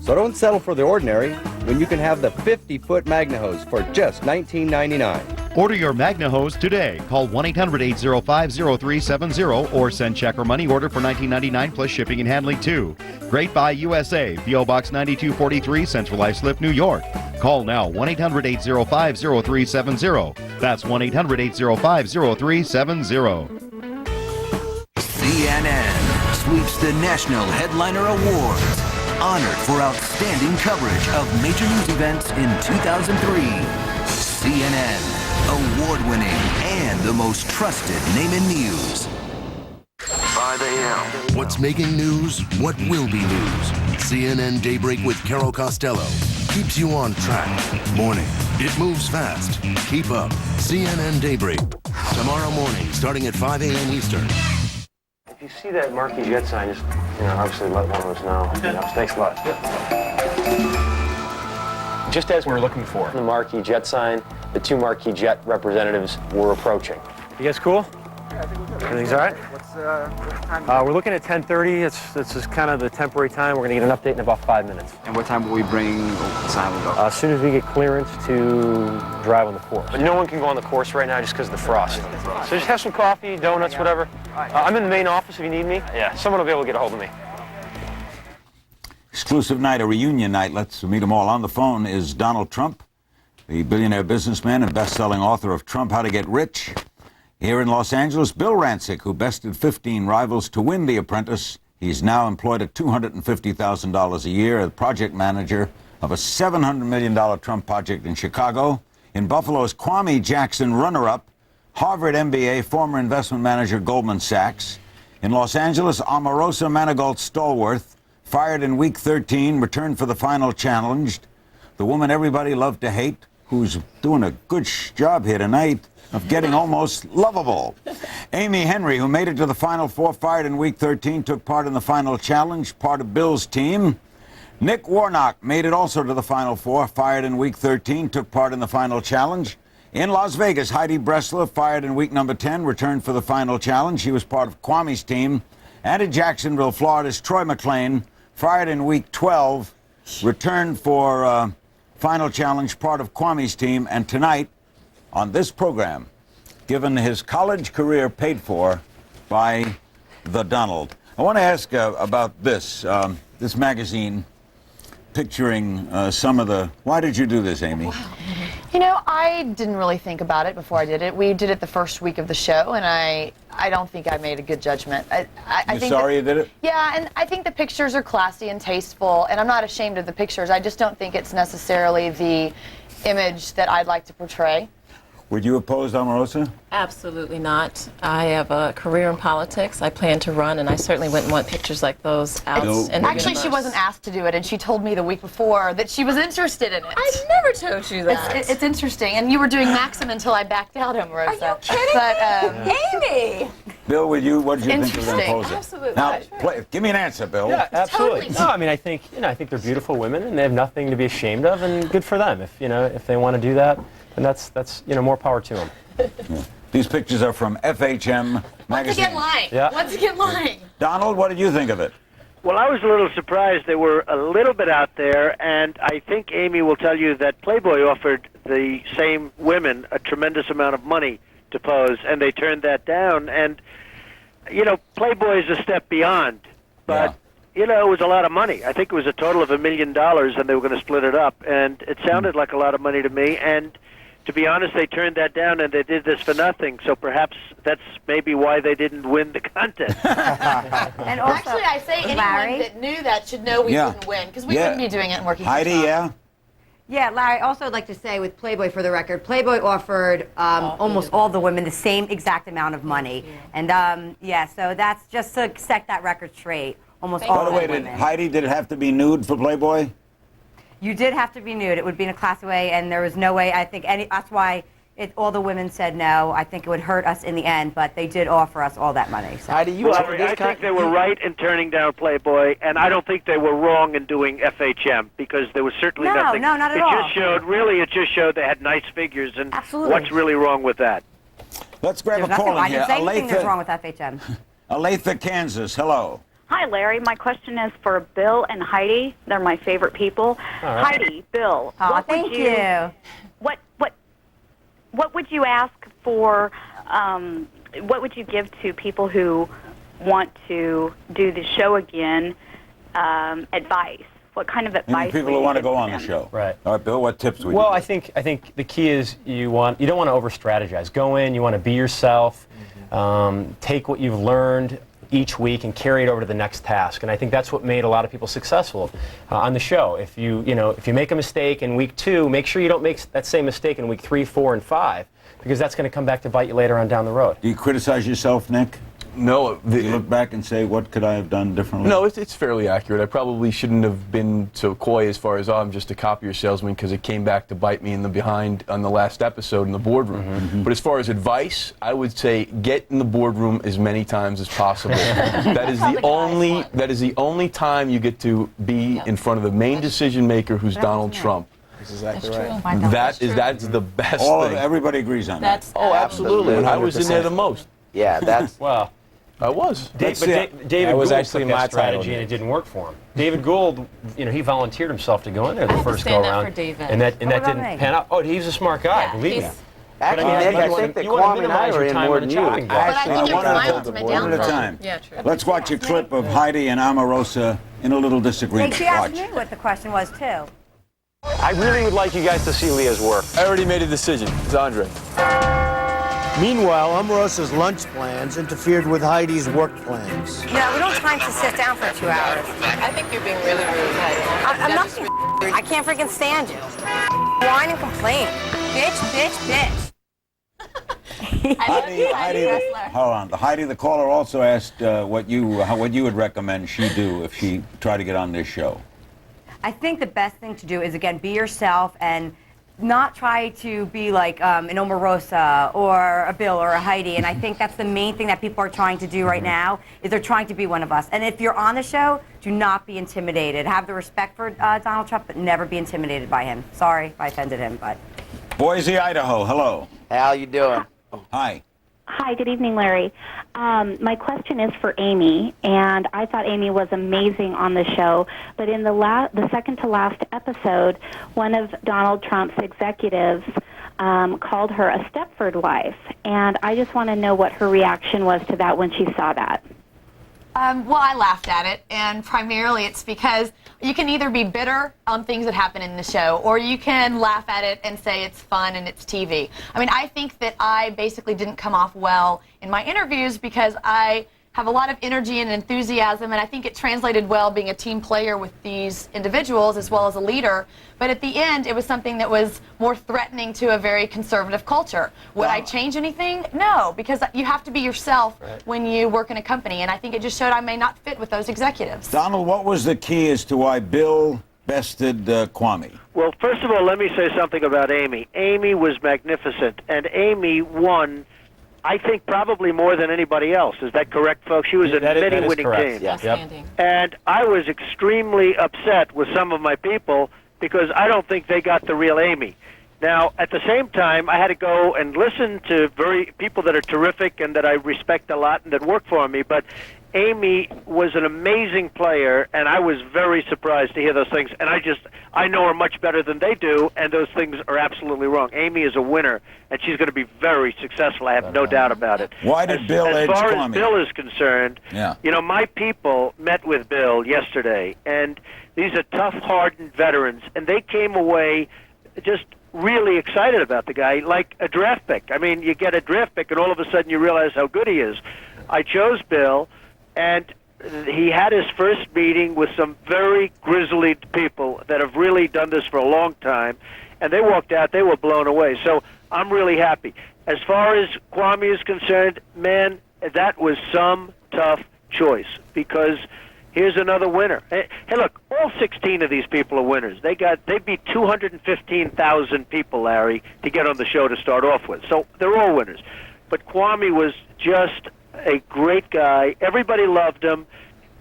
So don't settle for the ordinary when you can have the 50-foot Magna Hose for just $19.99. Order your Magna Hose today. Call 1-800-805-0370 or send check or money order for $19.99 plus shipping and handling too. Great Buy USA, P.O. Box 9243, Central Islip, New York. Call now 1-800-805-0370. That's 1-800-805-0370. CNN sweeps the National Headliner Awards. Honored for outstanding coverage of major news events in 2003. CNN, award-winning and the most trusted name in news. 5 a.m. What's making news? What will be news? CNN Daybreak with Carol Costello keeps you on track. Morning. It moves fast. Keep up. CNN Daybreak. Tomorrow morning, starting at 5 a.m. Eastern. If you see that marquee jet sign, just, obviously let one of us know. Thanks a lot. Just as we were looking for the marquee jet sign, the 2 marquee jet representatives were approaching. You guys cool? Yeah, I think we're good. Everything's all right? What's time? We're looking at 10:30. This is kind of the temporary time. We're going to get an update in about 5 minutes. And what time will we bring? What time will we go? As soon as we get clearance to drive on the course. But no one can go on the course right now just because of the frost. So just have some coffee, donuts, whatever. I'm in the main office if you need me. Yeah, someone will be able to get a hold of me. Exclusive night, a reunion night. Let's meet them all. On the phone is Donald Trump, the billionaire businessman and best-selling author of Trump, How to Get Rich. Here in Los Angeles, Bill Rancic, who bested 15 rivals to win The Apprentice. He's now employed at $250,000 a year as project manager of a $700 million Trump project in Chicago. In Buffalo's Kwame Jackson, runner-up, Harvard MBA, former investment manager, Goldman Sachs. In Los Angeles, Omarosa Manigault Stallworth, fired in week 13, returned for the final challenge. The woman everybody loved to hate, who's doing a good job here tonight of getting almost lovable. Amy Henry, who made it to the Final Four, fired in week 13, took part in the final challenge, part of Bill's team. Nick Warnock made it also to the Final Four, fired in week 13, took part in the final challenge. In Las Vegas, Heidi Bressler, fired in week number 10, returned for the final challenge. She was part of Kwame's team. And in Jacksonville, Florida's Troy McClain, fired in week 12, returned for final challenge, part of Kwame's team. And tonight, on this program, given his college career paid for by the Donald. I want to ask about this, this magazine picturing some of the... Why did you do this, Amy? Wow. You know, I didn't really think about it before I did it. We did it the first week of the show, and I don't think I made a good judgment. I You're sorry you did it? Yeah, and I think the pictures are classy and tasteful, and I'm not ashamed of the pictures. I just don't think it's necessarily the image that I'd like to portray. Would you oppose Omarosa? Absolutely not. I have a career in politics. I plan to run, and I certainly wouldn't want pictures like those out in the Actually, universe. she wasn't asked to do it, and she told me the week before that she was interested in it. I never told you that. It's interesting, and you were doing Maxim until I backed out, Omarosa. Are you kidding me? Amy! Bill, what did you think of the opposing? Absolutely. Now, give me an answer, Bill. Yeah, absolutely. Totally. No, I mean, I think they're beautiful women, and they have nothing to be ashamed of, and good for them. If they want to do that, then that's more power to them. Yeah. These pictures are from FHM magazine. Once again lying. Yeah. Once again lying. Donald, what did you think of it? Well, I was a little surprised. They were a little bit out there, and I think Amy will tell you that Playboy offered the same women a tremendous amount of money to pose, and they turned that down. And, Playboy is a step beyond, but, it was a lot of money. I think it was a total of $1 million, and they were going to split it up, and it sounded like a lot of money to me, and to be honest, they turned that down, and they did this for nothing. So perhaps that's maybe why they didn't win the contest. And also, actually, I say anyone Larry? that knew that should know we didn't win, because we wouldn't be doing it and working for Heidi, Trump. yeah? Yeah, Larry, also I'd like to say with Playboy, for the record, Playboy offered almost all the women the same exact amount of money. And so that's just to set that record straight. Almost all By the the way, women. Heidi, did it have to be nude for Playboy? You did have to be nude. It would be in a classy way, and there was no way, I think, that's why all the women said no. I think it would hurt us in the end, but they did offer us all that money. So. Heidi, I think they were right in turning down Playboy, and I don't think they were wrong in doing FHM, because there was certainly nothing. No, not at all. It just showed they had nice figures, and what's really wrong with that? Let's grab There's a call in I here. didn't say anything that's wrong with FHM. Aletha, Kansas, hello. Hi, Larry. My question is for Bill and Heidi. They're my favorite people. right. Heidi, Bill, Thank you. What would you ask for? What would you give to people who want to do the show again? Advice. What kind of advice? People who want to go on the show. Right. All right, Bill, what tips would you Well, give? I think the key is you don't want to over-strategize. Go in, you want to be yourself, take what you've learned each week and carry it over to the next task. And I think that's what made a lot of people successful on the show. If you make a mistake in week 2, make sure you don't make that same mistake in week 3, 4, and 5, because that's going to come back to bite you later on down the road. Do you criticize yourself, Nick? No. Do you look back and say, what could I have done differently? No, it's fairly accurate. I probably shouldn't have been so coy as far as, I'm just a copier salesman, because it came back to bite me in the behind on the last episode in the boardroom. But as far as advice, I would say get in the boardroom as many times as possible. That is the only time you get to be in front of the main decision maker, who's Donald Trump. That's exactly right. That's the best thing. Everybody agrees on that. Absolutely. And I was in there the most. Yeah, that's... Well, I was. David Gould actually took that my strategy, title. and it didn't work for him. David Gould, he volunteered himself to go in there the first go around, for David. and that didn't pan out. Oh, he's a smart guy, believe me. Actually, But Nick, I you think that wanna Kwame and I minimize are your in time more on than the you. chopping block. One at a time. Yeah, true. Let's watch a clip of Heidi and Omarosa in a little Hey, disagreement. she asked me what the question was, too. I really would like you guys to see Leah's work. I already made a decision. It's Andre. Meanwhile, Omarosa's lunch plans interfered with Heidi's work plans. We don't have time to sit down for 2 hours. I think you're being really rude, Heidi. I'm not being I can't freaking stand you. Whine and complain. Bitch. Hold on. Heidi, the caller, also asked what you would recommend she do if she tried to get on this show. I think the best thing to do is, again, be yourself and not try to be like an Omarosa or a Bill or a Heidi. And I think that's the main thing that people are trying to do right now, is they're trying to be one of us. And if you're on the show, do not be intimidated. Have the respect for Donald Trump, but never be intimidated by him. Sorry if I offended him, but... Boise, Idaho, hello. How you doing? Hi. Hi, good evening, Larry. My question is for Amy, and I thought Amy was amazing on the show, but in the second to last episode, one of Donald Trump's executives called her a Stepford wife. And I just want to know what her reaction was to that when she saw that. Well, I laughed at it, and primarily it's because you can either be bitter on things that happen in the show, or you can laugh at it and say it's fun and it's TV. I mean, I think that I basically didn't come off well in my interviews because I have a lot of energy and enthusiasm, and I think it translated well being a team player with these individuals as well as a leader. But at the end, it was something that was more threatening to a very conservative culture. Would I change anything? No, because you have to be yourself when you work in a company, and I think it just showed I may not fit with those executives. Donald, what was the key as to why Bill bested Kwame? Well, first of all, let me say something about Amy. Amy was magnificent, and Amy won, I think, probably more than anybody else. Is that correct, folks? She was a many winning team. Yep. And I was extremely upset with some of my people because I don't think they got the real Amy. Now, at the same time, I had to go and listen to people that are terrific and that I respect a lot and that work for me, but Amy was an amazing player, and I was very surprised to hear those things. And I know her much better than they do, and those things are absolutely wrong. Amy is a winner, and she's going to be very successful. I have no doubt about it. Why did Bill edge Kwame? As far as Bill is concerned, you know, my people met with Bill yesterday, and these are tough, hardened veterans, and they came away just really excited about the guy, like a draft pick. I mean, you get a draft pick, and all of a sudden you realize how good he is. I chose Bill. And he had his first meeting with some very grizzly people that have really done this for a long time, and they walked out, they were blown away. So I'm really happy. As far as Kwame is concerned, man, that was some tough choice, because here's another winner. Hey, look, all 16 of these people are winners. They beat 215,000 people, Larry, to get on the show to start off with. So they're all winners. But Kwame was just a great guy. Everybody loved him.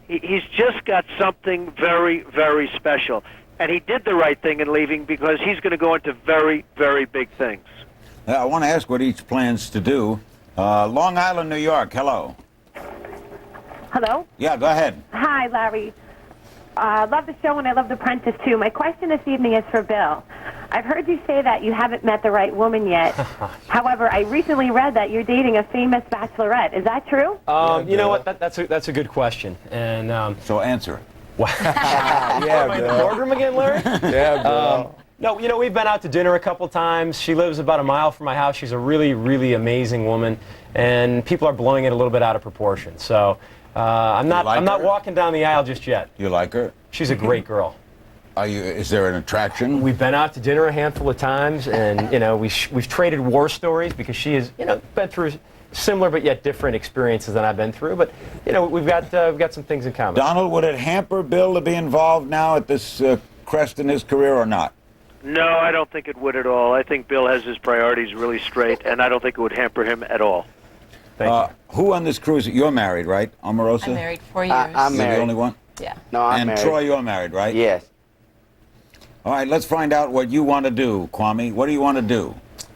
He's just got something very, very special. And he did the right thing in leaving because he's going to go into very, very big things. I want to ask what each plans to do. Long Island, New York, hello. Hello? Yeah, go ahead. Hi, Larry. I love the show and I love The Apprentice, too. My question this evening is for Bill. I've heard you say that you haven't met the right woman yet. However, I recently read that you're dating a famous bachelorette. Is that true? You know what? That's a good question. And so answer it. Wow. Am I in the boardroom again, Larry? Yeah, Bill. No, you know, we've been out to dinner a couple times. She lives about a mile from my house. She's a really, really amazing woman, and people are blowing it a little bit out of proportion. So I'm not walking down the aisle just yet. You like her? She's a great girl. Is there an attraction? We've been out to dinner a handful of times, and you know, we've traded war stories because she has, you know, been through similar but yet different experiences than I've been through. But you know, we've got some things in common. Donald, would it hamper Bill to be involved now at this crest in his career or not? No, I don't think it would at all. I think Bill has his priorities really straight, and I don't think it would hamper him at all. Thank you. Who on this cruise? You're married, right, Omarosa? I'm married 4 years. I'm You're married. the only one? Yeah. No, I'm and married. Troy, you're married, right? Yes. All right, let's find out what you want to do, Kwame. What do you want to do?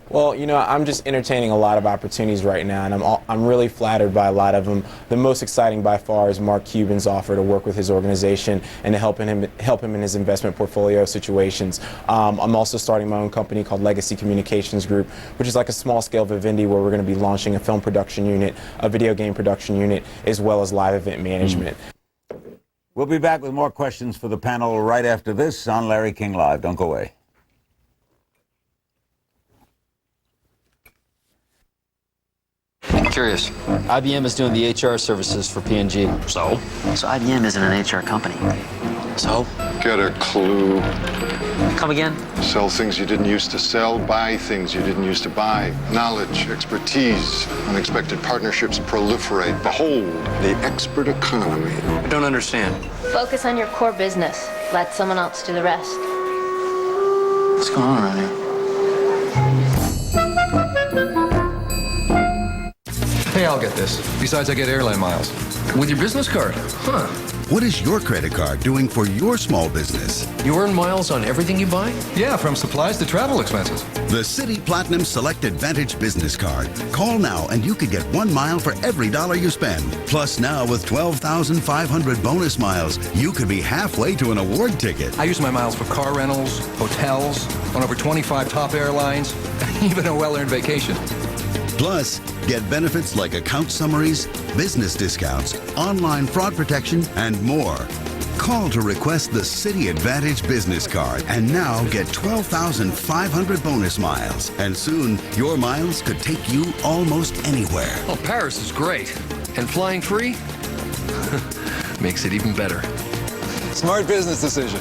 Well, you know, I'm just entertaining a lot of opportunities right now, and I'm really flattered by a lot of them. The most exciting by far is Mark Cuban's offer to work with his organization and to help him in his investment portfolio situations. I'm also starting my own company called Legacy Communications Group, which is like a small-scale Vivendi where we're going to be launching a film production unit, a video game production unit, as well as live event management. We'll be back with more questions for the panel right after this on Larry King Live. Don't go away. Curious. IBM is doing the HR services for P&G. So IBM isn't an HR company. So? Get a clue. Come again? Sell things you didn't used to sell, buy things you didn't used to buy. Knowledge, expertise, unexpected partnerships proliferate. Behold, the expert economy. I don't understand. Focus on your core business. Let someone else do the rest. What's going on around here? Hey, I'll get this. Besides, I get airline miles. With your business card? Huh. What is your credit card doing for your small business? You earn miles on everything you buy? Yeah, from supplies to travel expenses. The Citi Platinum Select Advantage Business Card. Call now and you could get 1 mile for every dollar you spend. Plus now with 12,500 bonus miles, you could be halfway to an award ticket. I use my miles for car rentals, hotels, on over 25 top airlines, even a well-earned vacation. Plus, get benefits like account summaries, business discounts, online fraud protection, and more. Call to request the Citi Advantage Business Card and now get 12,500 bonus miles. And soon, your miles could take you almost anywhere. Oh, Paris is great. And flying free makes it even better. Smart business decision.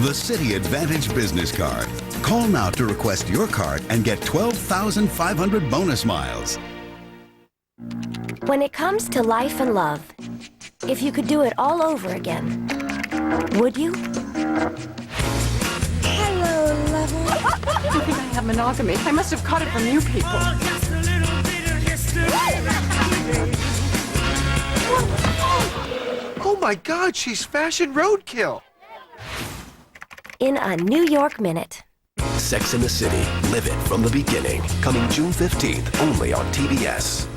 The Citi Advantage Business Card. Call now to request your card and get 12,500 bonus miles. When it comes to life and love, if you could do it all over again, would you? Hello, lover. I think I have monogamy. I must have caught it from you people. Oh my God, she's fashion roadkill. In a New York Minute. Sex and the City. Live it from the beginning. Coming June 15th, only on TBS.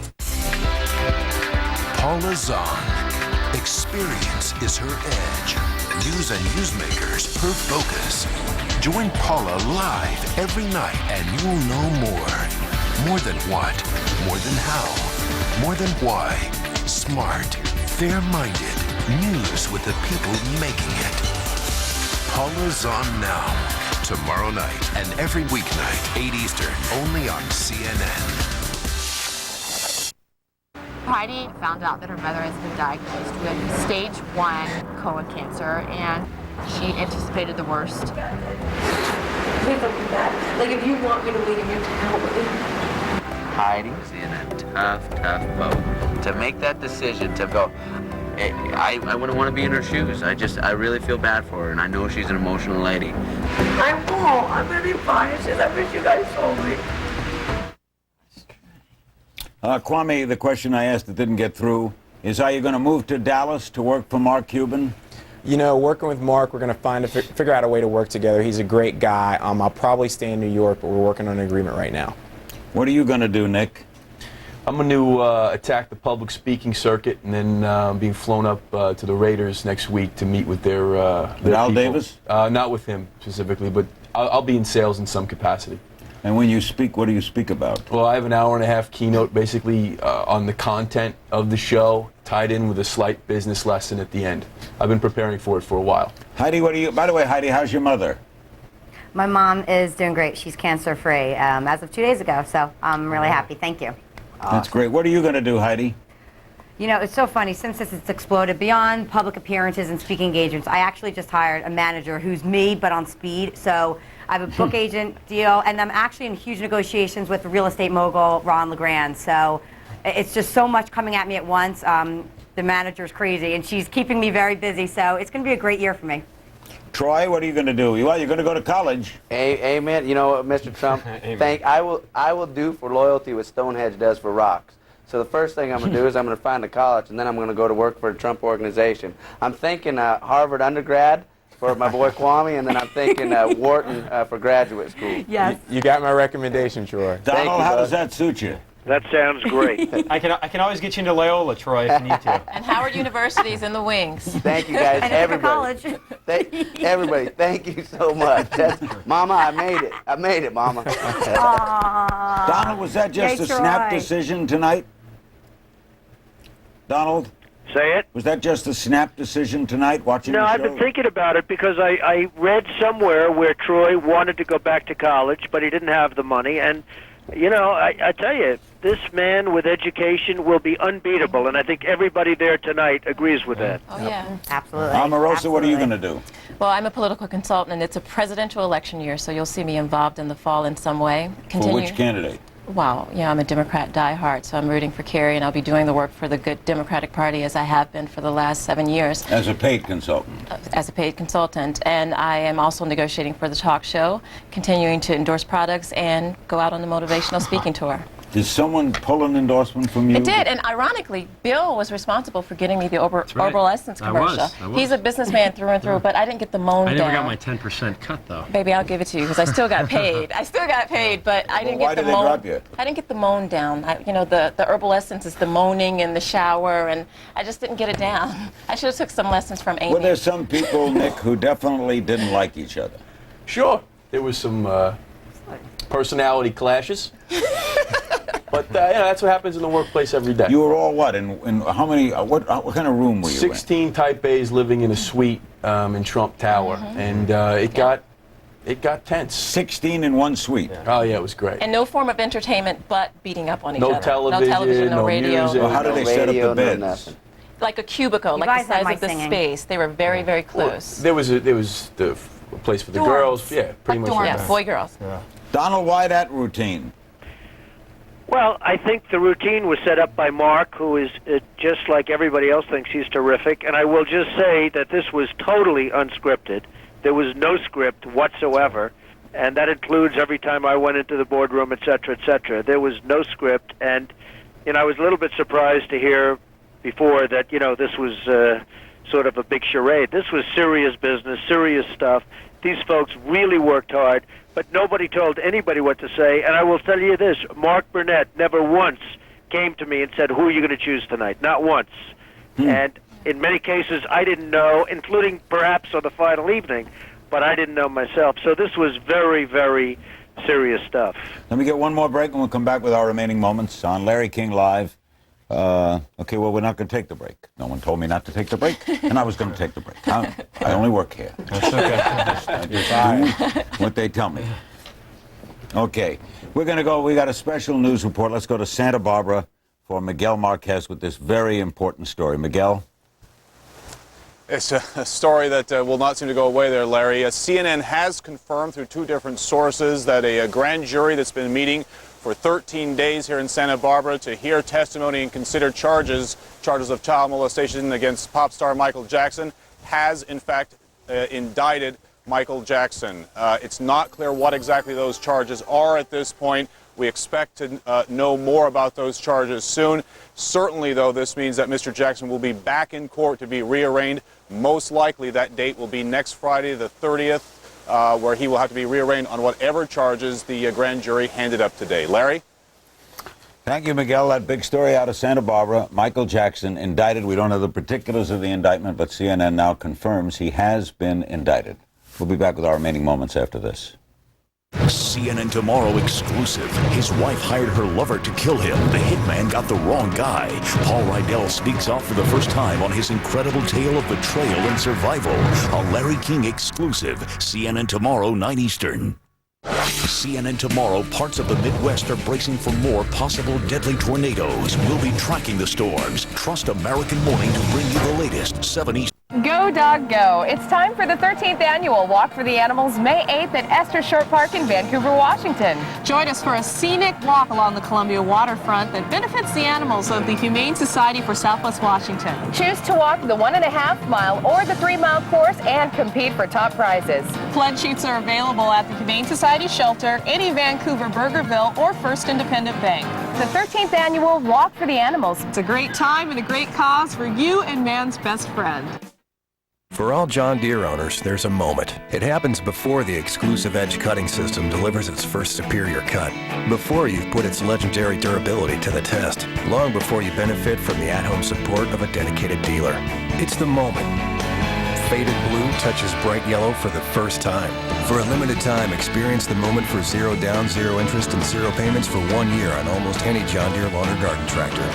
Paula Zahn. Experience is her edge. News and newsmakers, her focus. Join Paula live every night and you'll know more. More than what, more than how, more than why. Smart, fair-minded, news with the people making it. Paula Zahn now. Tomorrow night and every weeknight, 8 Eastern, only on CNN. Heidi found out that her mother has been diagnosed with stage 1 colon cancer, and she anticipated the worst. Please don't do that. Like, if you want me to leave you, to hell with you. Heidi's in a tough boat. To make that decision to go, I wouldn't want to be in her shoes. I really feel bad for her, and I know she's an emotional lady. I won't. I'm going to be fine. It's just I wish you guys told me. Kwame, the question I asked that didn't get through is, are you going to move to Dallas to work for Mark Cuban? You know, working with Mark, we're going to figure out a way to work together. He's a great guy. I'll probably stay in New York, but we're working on an agreement right now. What are you going to do, Nick? I'm going to attack the public speaking circuit and then being flown up to the Raiders next week to meet with their Al people. Davis? Not with him specifically, but I'll be in sales in some capacity. And when you speak, what do you speak about? Well, I have an hour-and-a-half keynote basically on the content of the show, tied in with a slight business lesson at the end. I've been preparing for it for a while. Heidi, by the way, Heidi, how's your mother? My mom is doing great. She's cancer-free as of 2 days ago, so I'm really happy. Thank you. That's great. What are you going to do, Heidi? You know, it's so funny. Since this has exploded beyond public appearances and speaking engagements, I actually just hired a manager who's me, but on speed. So I have a book agent deal, and I'm actually in huge negotiations with the real estate mogul, Ron LeGrand. So it's just so much coming at me at once. The manager's crazy, and she's keeping me very busy. So it's going to be a great year for me. Troy, what are you going to do? Well, you're going to go to college. Amen. You know what, Mr. Trump? I will do for loyalty what Stonehenge does for rocks. So the first thing I'm going to do is I'm going to find a college, and then I'm going to go to work for the Trump organization. I'm thinking Harvard undergrad for my boy Kwame, and then I'm thinking Wharton for graduate school. Yes. You got my recommendation, Troy. Donald, how does that suit you? That sounds great. I can always get you into Loyola, Troy, if you need to. And Howard University's in the wings. Thank you, guys. And Everybody. college. Everybody, thank you so much. Mama, I made it. I made it, Mama. Donald, was that just a snap decision tonight? Donald? Say it? Was that just a snap decision tonight, watching the show? No, I've been thinking about it because I read somewhere where Troy wanted to go back to college, but he didn't have the money. And, you know, I tell you, this man with education will be unbeatable, and I think everybody there tonight agrees with that. Oh, yeah. Absolutely. Omarosa, what are you going to do? Well, I'm a political consultant, and it's a presidential election year, so you'll see me involved in the fall in some way. For which candidate? Wow, yeah, I'm a Democrat diehard, so I'm rooting for Kerry, and I'll be doing the work for the good Democratic Party as I have been for the last 7 years. As a paid consultant? As a paid consultant. And I am also negotiating for the talk show, continuing to endorse products, and go out on the motivational speaking tour. Did someone pull an endorsement from you? It did, and ironically, Bill was responsible for getting me the Herbal Essence commercial. I was. He's a businessman through and through, but I didn't get the moan down. I never got my 10% cut, though. Baby, I'll give it to you because I still got paid. I still got paid, but I didn't Why get the did they moan. drop you? I didn't get the moan down. The Herbal Essence is the moaning in the shower, and I just didn't get it down. I should have took some lessons from Amy. Were there some people, Nick, who definitely didn't like each other? Sure. There was some personality clashes. But that's what happens in the workplace every day. You were all what? In how many? What kind of room were you 16 Type A's living in a suite in Trump Tower, and it got tense. 16 in one suite. Oh yeah, it was great. And no form of entertainment but beating up on each No other. television, no radio. music. Well, how did they set up the beds? Nothing. Like a cubicle, like the size of the space. They were very, very close. There was the place for the Dorms. girls. Yeah, pretty much. Yeah, like boy, girls. Yeah. Donald, why that routine? Well, I think the routine was set up by Mark, who is just like everybody else thinks he's terrific. And I will just say that this was totally unscripted. There was no script whatsoever, and that includes every time I went into the boardroom, et cetera, et cetera. There was no script, and I was a little bit surprised to hear before that this was sort of a big charade. This was serious business, serious stuff. These folks really worked hard, but nobody told anybody what to say. And I will tell you this, Mark Burnett never once came to me and said, who are you going to choose tonight? Not once. And in many cases, I didn't know, including perhaps on the final evening, but I didn't know myself. So this was very, very serious stuff. Let me get one more break, and we'll come back with our remaining moments on Larry King Live. Okay, well, we're not going to take the break. No one told me not to take the break, and I was going to take the break. I only work here. That's okay. I just do what they tell me. Okay, we're going to go. We got a special news report. Let's go to Santa Barbara for Miguel Marquez with this very important story. Miguel? It's a story that will not seem to go away there, Larry. CNN has confirmed through two different sources that a grand jury that's been meeting for 13 days here in Santa Barbara to hear testimony and consider charges of child molestation against pop star Michael Jackson has, in fact, indicted Michael Jackson. It's not clear what exactly those charges are at this point. We expect to know more about those charges soon. Certainly, though, this means that Mr. Jackson will be back in court to be rearraigned. Most likely that date will be next Friday, the 30th. Where he will have to be rearraigned on whatever charges the grand jury handed up today. Larry? Thank you, Miguel. That big story out of Santa Barbara, Michael Jackson indicted. We don't know the particulars of the indictment, but CNN now confirms he has been indicted. We'll be back with our remaining moments after this. CNN Tomorrow exclusive. His wife hired her lover to kill him. The hitman got the wrong guy. Paul Rydell speaks out for the first time on his incredible tale of betrayal and survival. A Larry King exclusive. CNN Tomorrow, 9 Eastern. CNN Tomorrow, parts of the Midwest are bracing for more possible deadly tornadoes. We'll be tracking the storms. Trust American Morning to bring you the latest. 7 Eastern. Go, dog, go. It's time for the 13th annual Walk for the Animals, May 8th at Esther Short Park in Vancouver, Washington. Join us for a scenic walk along the Columbia waterfront that benefits the animals of the Humane Society for Southwest Washington. Choose to walk the 1.5 mile or the 3 mile course and compete for top prizes. Pledge sheets are available at the Humane Society shelter, any Vancouver, Burgerville, or First Independent Bank. The 13th annual Walk for the Animals. It's a great time and a great cause for you and man's best friend. For all John Deere owners, there's a moment. It happens before the exclusive Edge cutting system delivers its first superior cut. Before you've put its legendary durability to the test. Long before you benefit from the at-home support of a dedicated dealer. It's the moment. Faded blue touches bright yellow for the first time. For a limited time, experience the moment for 0 down, 0 interest, and 0 payments for 1 year on almost any John Deere lawn or garden tractor.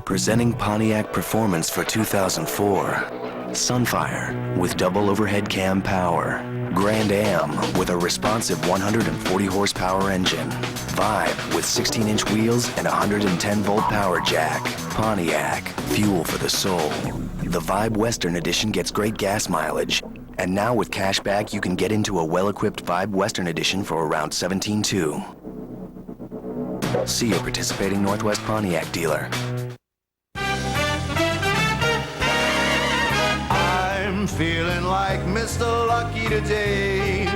Presenting Pontiac Performance for 2004. Sunfire with double overhead cam power. Grand Am with a responsive 140 horsepower engine. Vibe with 16-inch wheels and 110-volt power jack. Pontiac, fuel for the soul. The Vibe Western Edition gets great gas mileage. And now with cash back, you can get into a well-equipped Vibe Western Edition for around $17,200. See your participating Northwest Pontiac dealer. I'm feeling like Mr. Lucky today.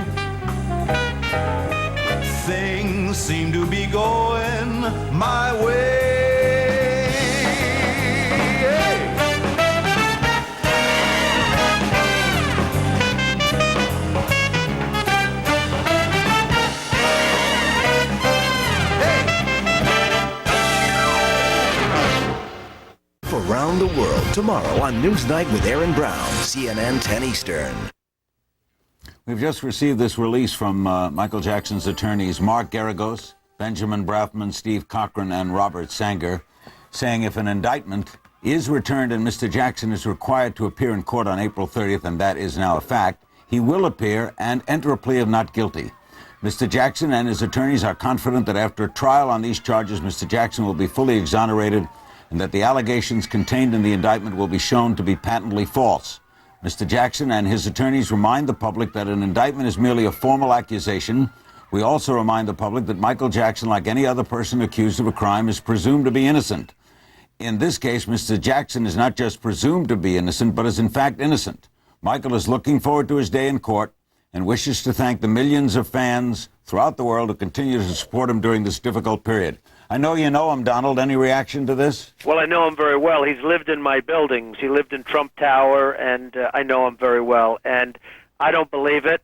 Things seem to be going my way. Around the World tomorrow on Newsnight with Aaron Brown, CNN 10 Eastern. We've just received this release from Michael Jackson's attorneys Mark Garagos, Benjamin Brafman, Steve Cochran, and Robert Sanger, saying if an indictment is returned and Mr. Jackson is required to appear in court on April 30th, and that is now a fact, he will appear and enter a plea of not guilty. Mr. Jackson and his attorneys are confident that after a trial on these charges, Mr. Jackson will be fully exonerated and that the allegations contained in the indictment will be shown to be patently false. Mr. Jackson and his attorneys remind the public that an indictment is merely a formal accusation. We also remind the public that Michael Jackson, like any other person accused of a crime, is presumed to be innocent. In this case, Mr. Jackson is not just presumed to be innocent, but is in fact innocent. Michael is looking forward to his day in court and wishes to thank the millions of fans throughout the world who continue to support him during this difficult period. I know you know him, Donald. Any reaction to this? Well, I know him very well. He's lived in my buildings. He lived in Trump Tower, and I know him very well. And I don't believe it.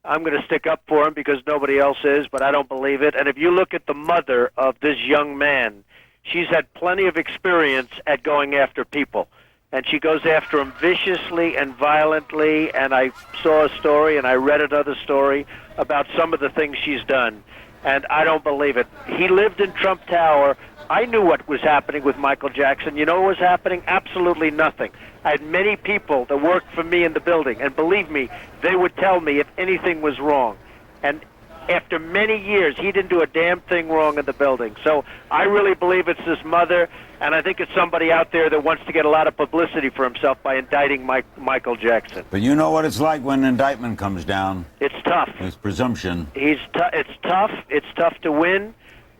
I'm going to stick up for him because nobody else is, but I don't believe it. And if you look at the mother of this young man, she's had plenty of experience at going after people. And she goes after him viciously and violently. And I saw a story and I read another story about some of the things she's done. And I don't believe it. He lived in Trump Tower. I knew what was happening with Michael Jackson. You know what was happening? Absolutely nothing. I had many people that worked for me in the building, and believe me, they would tell me if anything was wrong. And after many years, he didn't do a damn thing wrong in the building. So I really believe it's his mother, and I think it's somebody out there that wants to get a lot of publicity for himself by indicting Michael Jackson. But you know what it's like when an indictment comes down. It's tough. It's presumption. It's tough. It's tough to win,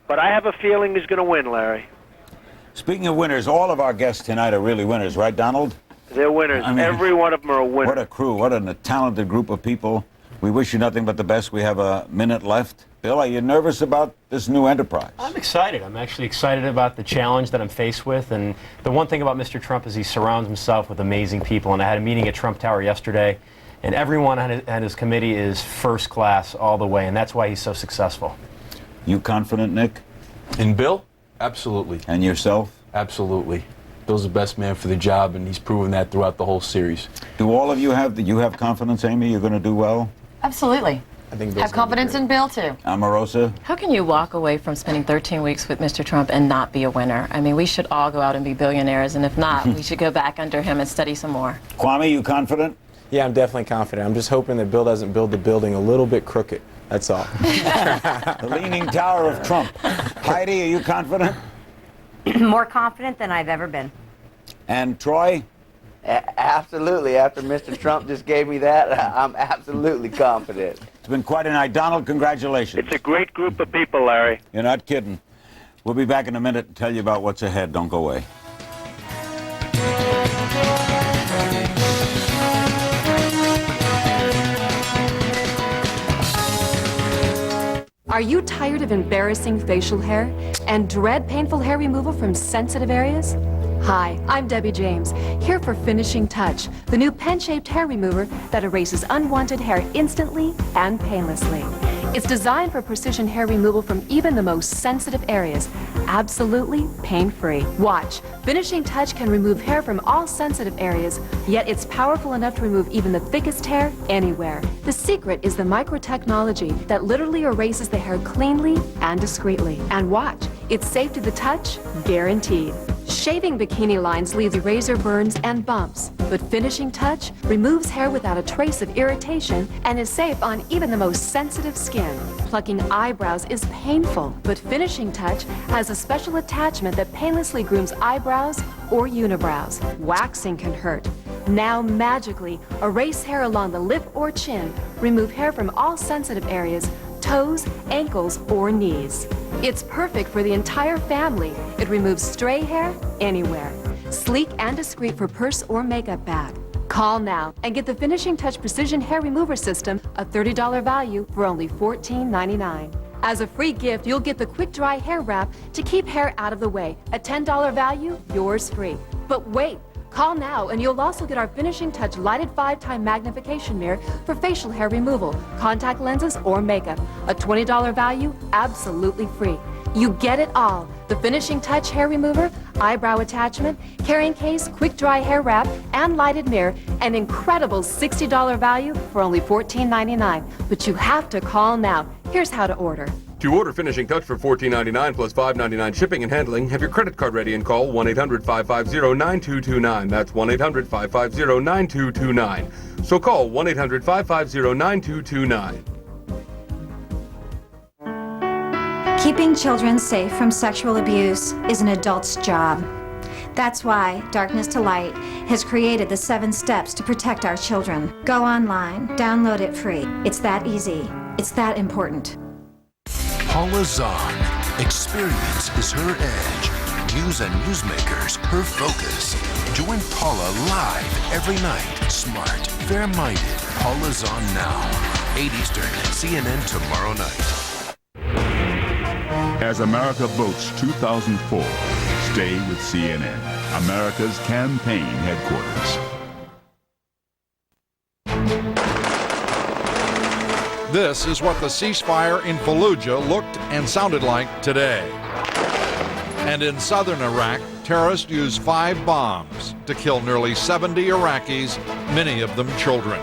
but I have a feeling he's going to win, Larry. Speaking of winners, all of our guests tonight are really winners, right, Donald? They're winners. I mean, every one of them are a winner. What a crew. What a talented group of people. We wish you nothing but the best. We have a minute left. Bill, are you nervous about this new enterprise? I'm excited. I'm actually excited about the challenge that I'm faced with. And the one thing about Mr. Trump is he surrounds himself with amazing people. And I had a meeting at Trump Tower yesterday, and everyone on his committee is first class all the way. And that's why he's so successful. You confident, Nick? In Bill? Absolutely. And yourself? Absolutely. Bill's the best man for the job, and he's proven that throughout the whole series. Do all of you have confidence, Amy? You're going to do well? Absolutely. I think have confidence in Bill, too. Omarosa? How can you walk away from spending 13 weeks with Mr. Trump and not be a winner? I mean, we should all go out and be billionaires, and if not, we should go back under him and study some more. Kwame, you confident? Yeah, I'm definitely confident. I'm just hoping that Bill doesn't build the building a little bit crooked. That's all. The Leaning Tower of Trump. Heidi, are you confident? More confident than I've ever been. And Troy? Absolutely. After Mr. Trump just gave me that, I'm absolutely confident. It's been quite a night. Donald, congratulations. It's a great group of people, Larry. You're not kidding. We'll be back in a minute and tell you about what's ahead. Don't go away. Are you tired of embarrassing facial hair and dread painful hair removal from sensitive areas? Hi, I'm Debbie James, here for Finishing Touch, the new pen-shaped hair remover that erases unwanted hair instantly and painlessly. It's designed for precision hair removal from even the most sensitive areas, absolutely pain-free. Watch, Finishing Touch can remove hair from all sensitive areas, yet it's powerful enough to remove even the thickest hair anywhere. The secret is the microtechnology that literally erases the hair cleanly and discreetly. And watch, it's safe to the touch, guaranteed. Shaving bikini lines leaves razor burns and bumps, but Finishing Touch removes hair without a trace of irritation and is safe on even the most sensitive skin. Plucking eyebrows is painful, but Finishing Touch has a special attachment that painlessly grooms eyebrows or unibrows. Waxing can hurt. Now magically, erase hair along the lip or chin, remove hair from all sensitive areas, toes, ankles, or knees. It's perfect for the entire family. It removes stray hair anywhere. Sleek and discreet for purse or makeup bag. Call now and get the Finishing Touch Precision Hair Remover System, a $30 value for only $14.99. As a free gift, you'll get the Quick Dry Hair Wrap to keep hair out of the way. A $10 value, yours free. But wait, call now and you'll also get our Finishing Touch Lighted 5-Time Magnification Mirror for facial hair removal, contact lenses, or makeup. A $20 value, absolutely free. You get it all. The Finishing Touch Hair Remover, eyebrow attachment, carrying case, quick dry hair wrap, and lighted mirror. An incredible $60 value for only $14.99. But you have to call now. Here's how to order. To order Finishing Touch for $14.99 plus $5.99 shipping and handling, have your credit card ready and call 1-800-550-9229. That's 1-800-550-9229. So call 1-800-550-9229. Keeping children safe from sexual abuse is an adult's job. That's why Darkness to Light has created the 7 steps to protect our children. Go online, download it free. It's that easy. It's that important. Paula Zahn. Experience is her edge. News and newsmakers, her focus. Join Paula live every night. Smart, fair-minded. Paula Zahn now. 8 Eastern, CNN tomorrow night. As America votes 2004, stay with CNN, America's campaign headquarters. This is what the ceasefire in Fallujah looked and sounded like today. And in southern Iraq, terrorists used 5 bombs to kill nearly 70 Iraqis, many of them children.